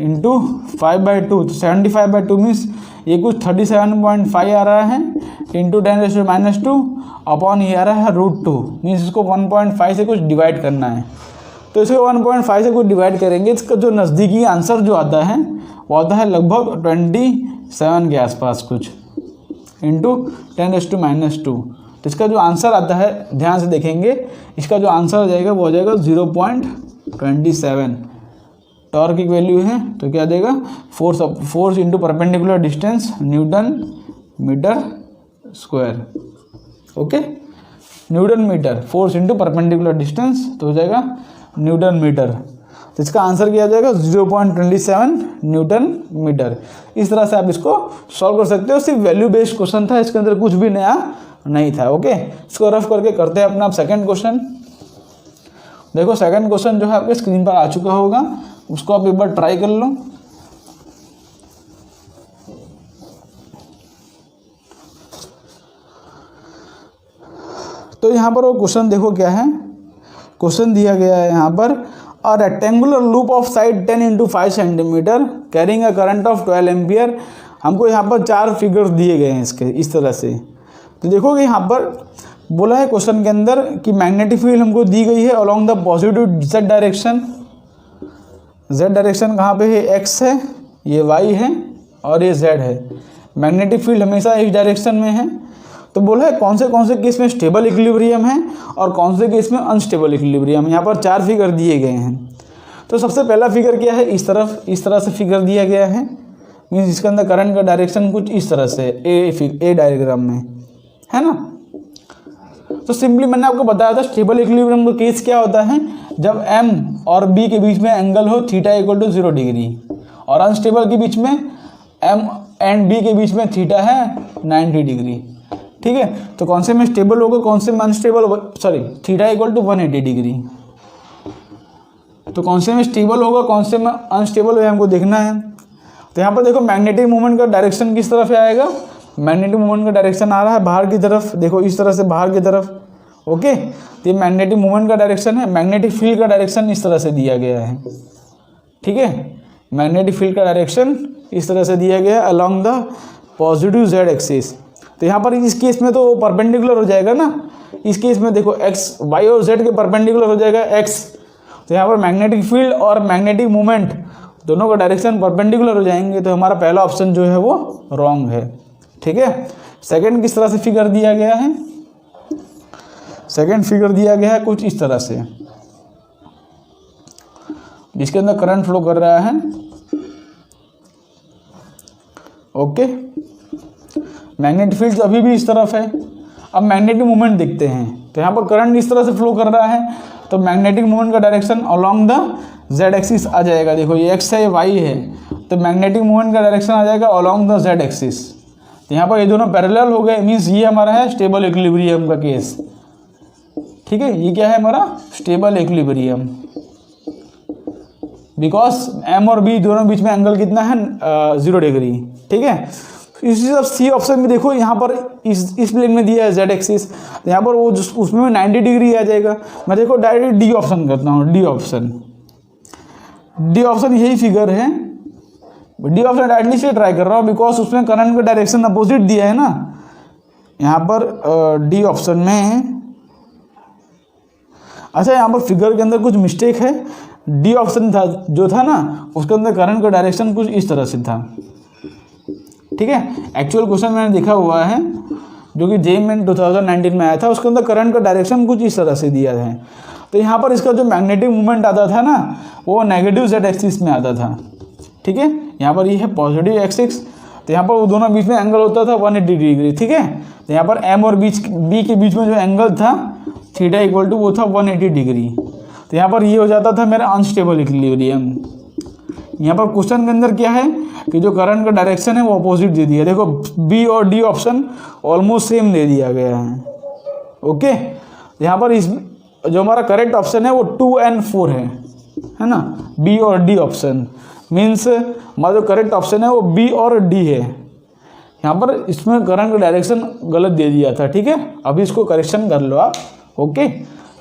इंटू 5/2 तो 75/2 मीन्स ये कुछ 37.5 आ रहा है इंटू 10⁻² अपॉन ये आ रहा है √2 मीन्स इसको 1.5 से कुछ डिवाइड करना है। तो इसको 1.5 से कुछ डिवाइड करेंगे, इसका जो नज़दीकी आंसर जो आता है वो आता है लगभग 27 के आसपास कुछ इंटू 10⁻²। तो इसका जो आंसर आता है ध्यान से देखेंगे, इसका जो आंसर आ जाएगा वो हो जाएगा 0.27। टॉर्क की वैल्यू है तो क्या देगा, force into perpendicular distance newton metre square, okay newton metre, force into perpendicular distance तो हो जाएगा न्यूटन मीटर। तो इसका आंसर क्या आ जाएगा 0.27 न्यूटन मीटर। इस तरह से आप इसको सॉल्व कर सकते हो, सिर्फ वैल्यू बेस्ड क्वेश्चन था, इसके अंदर कुछ भी नया नहीं था, ओके। इसको रफ करके करते हैं अपना सेकंड क्वेश्चन। देखो सेकंड क्वेश्चन जो है आपके स्क्रीन पर आ चुका होगा, उसको आप एक बार ट्राई कर लो। तो यहाँ पर वो क्वेश्चन देखो क्या है, क्वेश्चन दिया गया है यहाँ पर, a rectangular loop of side 10 × 5 centimetre carrying a current of 12 ampere. हमको यहाँ पर 4 फिगर्स दिए गए हैं इसके इस तरह से। तो देखोगे यहाँ पर बोला है क्वेश्चन के अंदर कि मैग्नेटिक फील्ड हमको दी गई है along the positive Z direction. Z direction कहाँ पे है, एक्स है, ये वाई है और ये जेड है। मैग्नेटिक फील्ड हमेशा इस डायरेक्शन में है। तो बोला है कौन से केस में स्टेबल इक्विलिब्रियम है और कौन से केस में अनस्टेबल इक्विलिब्रियम। यहाँ पर 4 फिगर दिए गए हैं। तो सबसे पहला फिगर क्या है, इस तरह से फिगर दिया गया है, मीन्स इसके अंदर करंट का डायरेक्शन कुछ इस तरह से ए डायग्राम में है ना। तो सिंपली मैंने आपको बताया था स्टेबल इक्विलिब्रियम का केस क्या होता है, जब एम और बी के बीच में एंगल हो थीटा = 0 डिग्री, और अनस्टेबल के बीच में एम एंड बी के बीच में थीटा है 90 डिग्री, ठीक है। तो कौन से में स्टेबल होगा, कौन से में अनस्टेबल, सॉरी थीटा = 180 डिग्री। तो कौन से में स्टेबल होगा, कौन से में अनस्टेबल होगा हमको देखना है। तो यहाँ पर देखो मैग्नेटिक मूवमेंट का डायरेक्शन किस तरफ आएगा, मैग्नेटिक मूवमेंट का डायरेक्शन आ रहा है बाहर की तरफ, देखो इस तरह से बाहर की तरफ, ओके। तो ये मैग्नेटिक मूवमेंट का डायरेक्शन है। मैग्नेटिक फील्ड का डायरेक्शन इस तरह से दिया गया है, ठीक है। मैग्नेटिक फील्ड का डायरेक्शन इस तरह से दिया गया है along the positive Z axis. तो यहाँ पर इस केस में तो परपेंडिकुलर हो जाएगा ना, इस केस में देखो एक्स वाई और जेड के परपेंडिकुलर हो जाएगा एक्स। तो यहाँ पर मैग्नेटिक फील्ड और मैग्नेटिक मूवमेंट दोनों का डायरेक्शन परपेंडिकुलर हो जाएंगे। तो हमारा पहला ऑप्शन जो है वो रॉन्ग है, ठीक है। सेकंड किस तरह से फिगर दिया गया है, सेकंड फिगर दिया गया है कुछ इस तरह से, जिसके अंदर करंट फ्लो कर रहा है, ओके। मैग्नेटिक फील्ड अभी भी इस तरफ है। अब मैग्नेटिक मूवमेंट देखते हैं, तो यहाँ पर करंट इस तरह से फ्लो कर रहा है, तो मैग्नेटिक मूवमेंट का direction along the Z axis आ जाएगा। देखो ये एक्स है, ये वाई है, तो मैग्नेटिक मूवमेंट का डायरेक्शन आ जाएगा अलोंग द जेड एक्सिस। तो यहाँ पर ये दोनों पैरेलल हो गए, मीन्स ये हमारा है स्टेबल इक्विलिब्रियम का केस, ठीक है। ये क्या है हमारा स्टेबल इक्विलिब्रियम, बिकॉज एम और बी दोनों बीच में एंगल कितना है 0 डिग्री, ठीक है। इसी तरह सी ऑप्शन में देखो, यहाँ पर इस प्लेन में दिया है जेड एक्सिस, तो यहाँ पर वो उसमें 90 डिग्री आ जाएगा। मैं देखो डायरेक्ट डी ऑप्शन करता हूँ, डी ऑप्शन यही फिगर है। डी ऑप्शन डायरेक्टली इसलिए ट्राई कर रहा हूँ बिकॉज उसमें करंट का डायरेक्शन अपोजिट दिया है ना। यहाँ पर डी ऑप्शन में, अच्छा यहाँ पर फिगर के अंदर कुछ मिस्टेक है। डी ऑप्शन था जो था ना, उसके अंदर करंट का डायरेक्शन कुछ इस तरह से था, ठीक है। एक्चुअल क्वेश्चन मैंने देखा हुआ है जो कि जेईई मेन 2019 में आया था, उसके अंदर करंट का डायरेक्शन कुछ इस तरह से दिया है। तो यहाँ पर इसका जो मैग्नेटिक मूवमेंट आता था ना, वो नेगेटिव जेड एक्सिस में आता था, ठीक है। यहाँ पर ये है पॉजिटिव एक्सिस, तो यहाँ पर वो दोनों बीच में एंगल होता था 180 डिग्री, ठीक है। तो यहाँ पर एम और बी के बीच में जो एंगल था थीटा = वो था 180 डिग्री। तो यहाँ पर ये हो जाता था मेरा अनस्टेबल इक्विलिब्रियम। यहाँ पर क्वेश्चन के अंदर क्या है कि जो करंट का डायरेक्शन है वो अपोजिट दे दिया। देखो बी और डी ऑप्शन ऑलमोस्ट सेम दे दिया गया है, ओके। यहाँ पर इस जो हमारा करेक्ट ऑप्शन है वो 2 and 4 है ना, बी और डी ऑप्शन। मीन्स हमारा जो करेक्ट ऑप्शन है वो बी और डी है। यहाँ पर इसमें करंट का डायरेक्शन गलत दे दिया था, ठीक है। अभी इसको करेक्शन कर लो आप, ओके।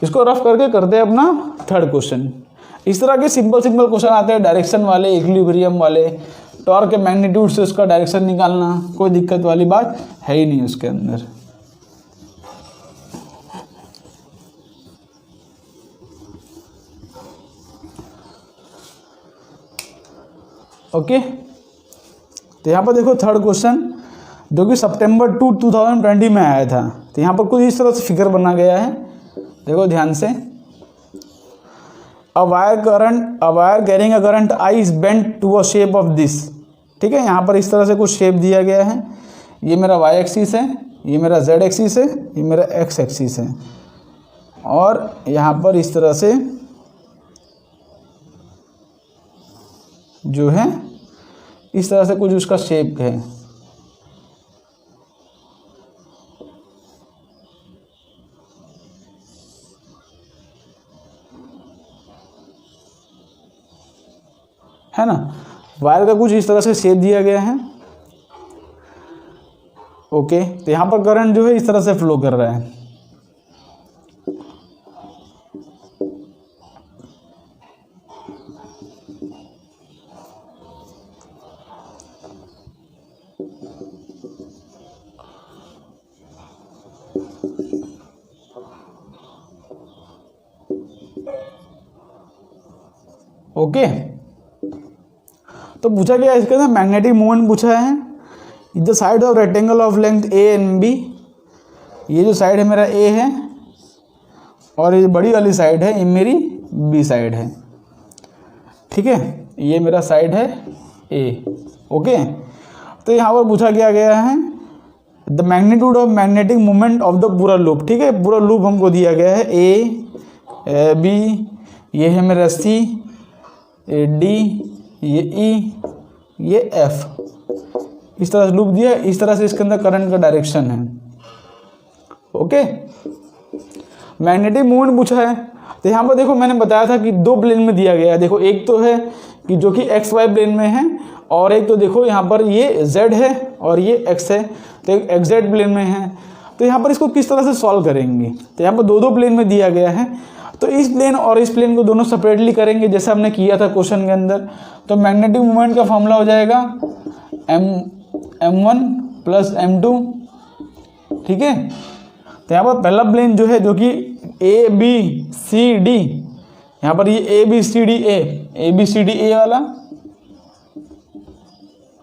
इसको रफ करके करते हैं अपना थर्ड क्वेश्चन। इस तरह के सिंपल क्वेश्चन आते हैं डायरेक्शन वाले, इक्विलिब्रियम वाले, टॉर्क के मैग्नीट्यूड से उसका डायरेक्शन निकालना, कोई दिक्कत वाली बात है ही नहीं उसके अंदर। ओके, तो यहाँ पर देखो थर्ड क्वेश्चन जो कि सितंबर 2020 में आया था। तो यहाँ पर कुछ इस तरह से फिगर बना गया है, देखो ध्यान से। A wire carrying a current I is bent to a shape of this, ठीक है। यहाँ पर इस तरह से कुछ शेप दिया गया है। ये मेरा वाई एक्सिस है, ये मेरा जेड एक्सिस है, ये मेरा एक्स एक्सिस है, और यहाँ पर इस तरह से जो है इस तरह से कुछ उसका शेप है ना। वायर का कुछ इस तरह से शेप दिया गया है, ओके। तो यहाँ पर करंट जो है इस तरह से फ्लो कर रहा है, ओके। तो पूछा गया इसके अंदर मैग्नेटिक मूवमेंट पूछा है। The side of rectangle of length A and B, ये जो साइड है मेरा ए है और ये बड़ी वाली साइड है ये मेरी बी साइड है, ठीक है। ये मेरा साइड है ए, ओके। तो यहाँ पर पूछा गया है the magnitude of magnetic movement of the पूरा लूप, ठीक है। पूरा लूप हमको दिया गया है ए बी, ये है मेरा सी, ये डी, ये ई, ये एफ, इस तरह से लूप दिया है। इस तरह से इसके अंदर करंट का डायरेक्शन है, ओके। मैग्नेटिक मूवमेंट पूछा है। तो यहाँ पर देखो मैंने बताया था कि दो प्लेन में दिया गया है। देखो एक तो है कि जो कि एक्स वाई प्लेन में है, और एक तो देखो यहाँ पर ये जेड है और ये एक्स है, तो एक एक्स जेड प्लेन में है। तो यहाँ पर इसको किस तरह से सॉल्व करेंगे, तो यहाँ पर दो प्लेन में दिया गया है। तो इस प्लेन और इस प्लेन को दोनों सेपरेटली करेंगे जैसे हमने किया था क्वेश्चन के अंदर। तो मैग्नेटिक मूवमेंट का फॉर्मूला हो जाएगा m1 प्लस m2, ठीक है। तो यहाँ पर पहला प्लेन जो है जो कि ए बी सी डी, यहाँ पर ये A B C D A वाला,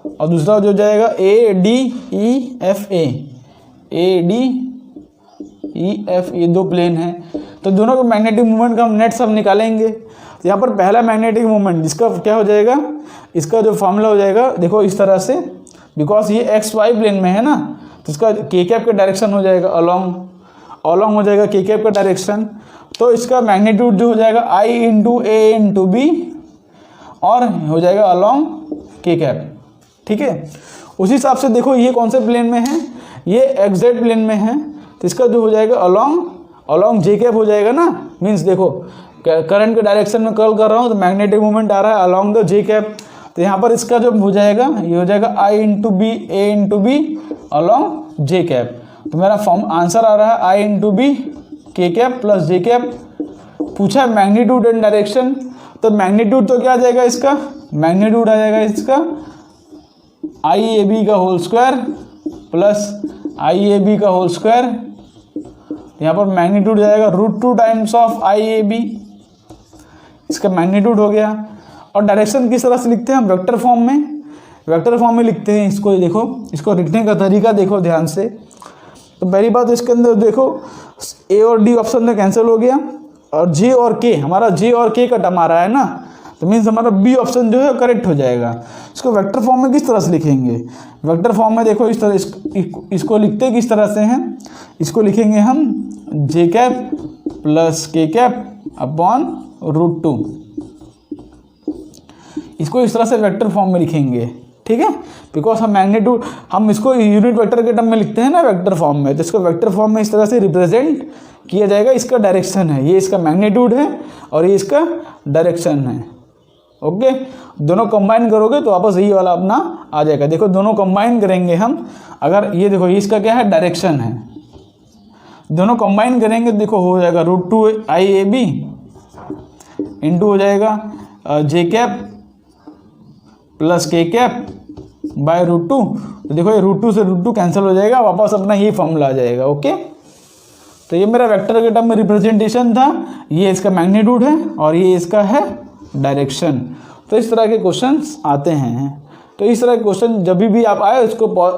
और दूसरा जो जाएगा A D E F A D E F, ये दो प्लेन है। तो दोनों के मैग्नेटिक मूवमेंट का हम नेट सब निकालेंगे। तो यहाँ पर पहला मैग्नेटिक मूवमेंट जिसका क्या हो जाएगा, इसका जो फॉर्मूला हो जाएगा देखो इस तरह से, बिकॉज ये एक्स वाई प्लेन में है ना, तो इसका के कैप का डायरेक्शन हो जाएगा अलॉन्ग हो जाएगा के कैप का डायरेक्शन। तो इसका मैग्नीट्यूड जो हो जाएगा I into A into B, और हो जाएगा अलॉन्ग के कैप, ठीक है। उसी हिसाब से देखो ये कौन से प्लेन में है, ये एक्स जेड प्लेन में है, तो इसका जो हो जाएगा अलॉन्ग जे कैप हो जाएगा ना। मीन्स देखो करंट के डायरेक्शन में कर्ल कर रहा हूँ तो मैग्नेटिक मूवमेंट आ रहा है अलॉन्ग द जे कैप। तो यहाँ पर इसका जो हो जाएगा ये हो जाएगा I into B A into B along J cap. तो मेरा आंसर आ रहा है I into B K cap plus J cap. पूछा है मैग्नीट्यूड एंड डायरेक्शन, तो मैग्नीट्यूड तो क्या आ जाएगा इसका, मैग्नीट्यूड आ जाएगा इसका आई ए बी का whole square plus I A B का होल स्क्वायर। यहाँ पर मैग्नीट्यूड जाएगा √2 times of I A B, इसका मैग्नीट्यूड हो गया। और डायरेक्शन किस तरह से लिखते हैं हम, वेक्टर फॉर्म में लिखते हैं इसको। देखो इसको लिखने का तरीका देखो ध्यान से। तो पहली बात इसके अंदर देखो ए और डी ऑप्शन में कैंसिल हो गया, और जे और के, हमारा जे और के का टर्म आ रहा है ना, तो मीन्स हमारा बी ऑप्शन जो है करेक्ट हो जाएगा। इसको वेक्टर फॉर्म में किस तरह से लिखेंगे, वेक्टर फॉर्म में देखो इस तरह इसको लिखते किस तरह से हैं, इसको लिखेंगे हम जे कैप प्लस के कैप अपॉन √2, इसको इस तरह से वेक्टर फॉर्म में लिखेंगे, ठीक है, बिकॉज हम मैग्नीट्यूड हम इसको यूनिट वेक्टर के टर्म में लिखते हैं ना वेक्टर फॉर्म में, तो इसको वेक्टर फॉर्म में इस तरह से रिप्रेजेंट किया जाएगा। इसका डायरेक्शन है, ये इसका मैग्नीट्यूड है और ये इसका डायरेक्शन है। ओके, दोनों कंबाइन करोगे तो वापस यही वाला अपना आ जाएगा। देखो दोनों कंबाइन करेंगे हम, अगर ये देखो ये इसका क्या है, डायरेक्शन है, दोनों कंबाइन करेंगे देखो हो जाएगा √2 IAB इंटू हो जाएगा J cap plus K cap by √2। तो देखो ये √2 से √2 कैंसिल हो जाएगा, वापस अपना ये फॉर्मूला आ जाएगा। ओके, तो ये मेरा वेक्टर के टर्म में रिप्रेजेंटेशन था, ये इसका मैग्नीट्यूड है और ये इसका है डायरेक्शन। तो इस तरह के क्वेश्चंस आते हैं। तो इस तरह के क्वेश्चन जब भी आप आए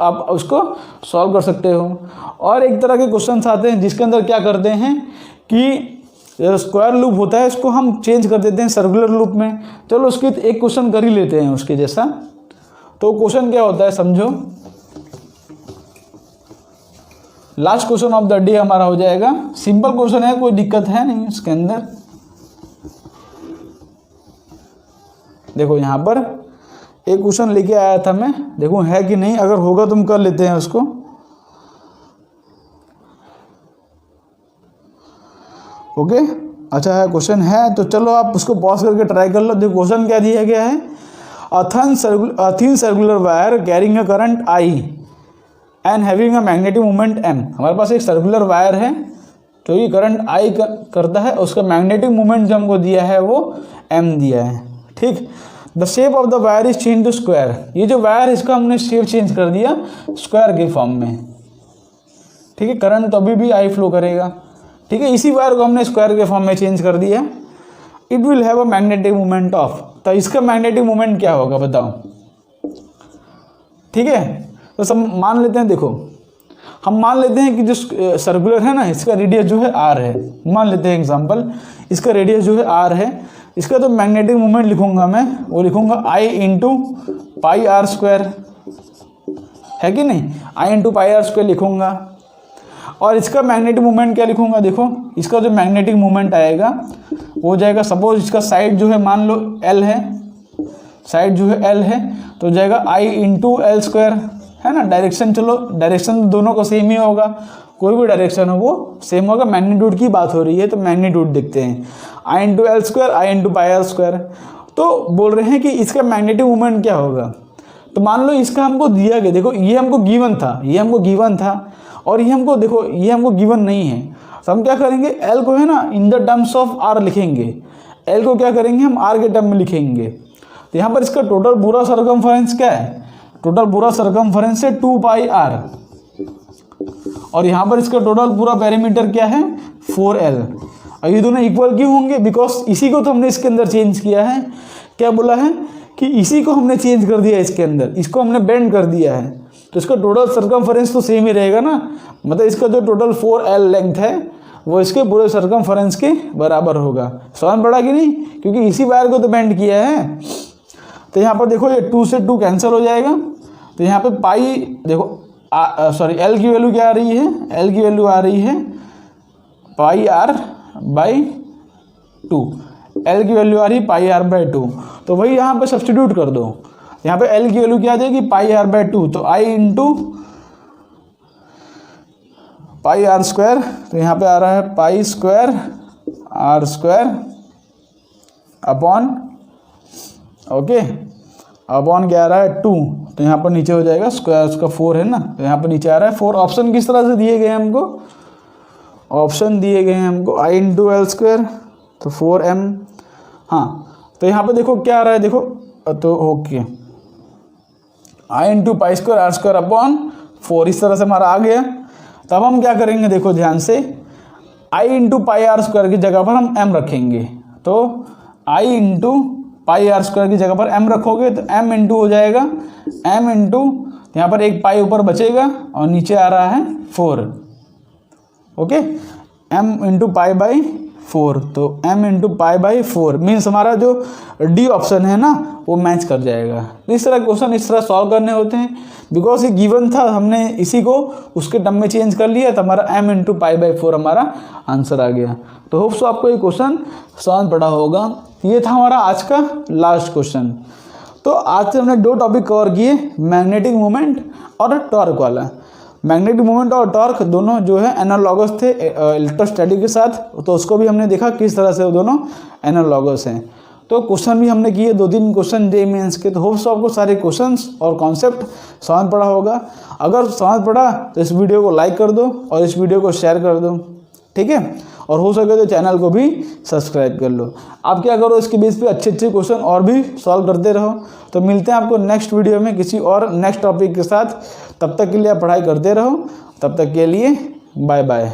आप उसको सॉल्व कर सकते हो। और एक तरह के क्वेश्चंस आते हैं जिसके अंदर क्या करते हैं कि स्क्वायर लूप होता है, इसको हम चेंज कर देते हैं सर्कुलर लूप में। चलो उसके एक क्वेश्चन कर ही लेते हैं उसके जैसा। तो क्वेश्चन क्या होता है समझो, last question of the day हमारा हो जाएगा, सिंपल क्वेश्चन है, कोई दिक्कत है नहीं इसके अंदर। देखो यहाँ पर एक क्वेश्चन लेके आया था मैं, देखो है कि नहीं, अगर होगा तो हम कर लेते हैं उसको। ओके, अच्छा है क्वेश्चन है, तो चलो आप उसको पॉज करके ट्राई कर लो। देखो क्वेश्चन क्या दिया गया है, a thin circular wire carrying a current I and having a magnetic moment M। हमारे पास एक सर्कुलर वायर है जो ये करंट I करता है, उसका मैग्नेटिक मोमेंट जो हमको दिया है वो M दिया है। ठीक, the shape of the wire is change to square. ये जो वायर है इसका हमने शेप चेंज कर दिया स्क्वायर के फॉर्म में। ठीक है, करंट तो अभी भी I फ्लो करेगा। ठीक है, इसी वायर को हमने स्क्वायर के फॉर्म में चेंज कर दिया। It will have a magnetic moment of, तो इसका मैग्नेटिक मोमेंट क्या होगा बताओ। ठीक है, तो सब मान लेते हैं, देखो हम मान लेते हैं कि जो सर्कुलर है ना, इसका रेडियस जो है R है, मान लेते हैं एग्जांपल, इसका रेडियस जो है R है, इसका तो मैग्नेटिक मोमेंट लिखूंगा मैं, वो लिखूंगा I into pi R square, है कि नहीं, I into pi R square लिखूंगा। और इसका मैग्नेटिक मोमेंट क्या लिखूंगा, देखो इसका जो मैग्नेटिक मोमेंट आएगा वो हो जाएगा, सपोज इसका साइड जो है मान लो L है, साइड जो है L है, तो हो जाएगा I इंटू एल स्क्वायर, है ना। डायरेक्शन, चलो डायरेक्शन दोनों का सेम ही होगा, कोई भी डायरेक्शन हो वो सेम होगा। मैग्नीट्यूड की बात हो रही है तो मैग्नीट्यूड देखते हैं, I into L square, I into pi R square. तो बोल रहे हैं कि इसका मैग्नेटिक मोमेंट क्या होगा, तो मान लो इसका हमको दिया गया, देखो ये हमको गिवन था, ये हमको गिवन था, और ये हमको देखो ये हमको गिवन नहीं है, तो हम क्या करेंगे, एल को है ना in the terms of R लिखेंगे, एल को क्या करेंगे हम आर के टर्म में लिखेंगे। तो यहाँ पर इसका टोटल पूरा सर्कमफरेंस क्या है, टोटल पूरा सर्कमफरेंस है 2 पाई आर, और यहाँ पर इसका टोटल पूरा पेरीमीटर क्या है 4L। और ये दोनों इक्वल क्यों होंगे, बिकॉज इसी को तो हमने इसके अंदर चेंज किया है। क्या बोला है कि इसी को हमने चेंज कर दिया इसके अंदर, इसको हमने बेंड कर दिया है, तो इसका टोटल सर्कमफरेंस तो सेम ही रहेगा ना। मतलब इसका जो टोटल 4L लेंथ है वो इसके पूरे सर्कमफरेंस के बराबर होगा। समझ पड़ा कि नहीं, क्योंकि इसी वायर को तो बेंड किया है। तो यहाँ पर देखो ये 2 से 2 कैंसिल हो जाएगा, तो यहाँ पे पाई देखो सॉरी एल की वैल्यू क्या आ रही है, एल की वैल्यू आ रही है पाई आर बाई 2, एल की वैल्यू आ रही है पाई आर बाई 2। तो वही यहाँ पे सब्सटीट्यूट कर दो, यहाँ पे एल की वैल्यू क्या आ जाएगी पाई आर बाई 2, तो I into pi R square, तो यहाँ पे आ रहा है pi square R square upon, okay, upon क्या आ रहा है 2, तो यहाँ पर नीचे हो जाएगा स्क्वायर, उसका 4 है ना, तो यहाँ पर नीचे आ रहा है 4। ऑप्शन किस तरह से दिए गए हैं हमको, ऑप्शन दिए गए हैं हमको आई इंटू एल स्क्वायर, तो 4m। हाँ, तो यहाँ पे देखो क्या आ रहा है, देखो तो okay I into pi square R square upon 4, इस तरह से हमारा आ गया। तब हम क्या करेंगे, देखो ध्यान से, आई इंटू पाई आर स्क्वायर की जगह पर हम m रखेंगे, तो I into pi R square की जगह पर m रखोगे तो m इंटू हो जाएगा m इंटू, यहाँ पर एक पाई ऊपर बचेगा और नीचे आ रहा है 4, okay, m into pi by 4, तो m into pi by 4 means हमारा जो डी ऑप्शन है ना वो मैच कर जाएगा। इस तरह क्वेश्चन इस तरह सॉल्व करने होते हैं, बिकॉज ये गिवन था, हमने इसी को उसके टर्म में चेंज कर लिया, तो हमारा m इंटू पाई बाई 4 हमारा आंसर आ गया। तो होप सो आपको ये क्वेश्चन समझ पड़ा होगा। ये था हमारा आज का लास्ट क्वेश्चन। तो आज से हमने 2 टॉपिक कवर किए, मैग्नेटिक मोमेंट और टॉर्क वाला। मैग्नेटिक मोमेंट और टॉर्क दोनों जो है एनालॉगस थे इलेक्ट्रोस्टैटिक के साथ, तो उसको भी हमने देखा किस तरह से वो दोनों एनालॉगस हैं। तो क्वेश्चन भी हमने किए 2-3 क्वेश्चन जेईई मेंस के। तो होप्स आपको सारे क्वेश्चंस और कॉन्सेप्ट समझ पड़ा होगा। अगर समझ पड़ा तो इस वीडियो को लाइक कर दो और इस वीडियो को शेयर कर दो, ठीक है। और हो सके तो चैनल को भी सब्सक्राइब कर लो। आप क्या करो, इसके बेस पे अच्छे क्वेश्चन और भी सॉल्व करते रहो। तो मिलते हैं आपको नेक्स्ट वीडियो में किसी और नेक्स्ट टॉपिक के साथ। तब तक के लिए आप पढ़ाई करते रहो। तब तक के लिए बाय बाय।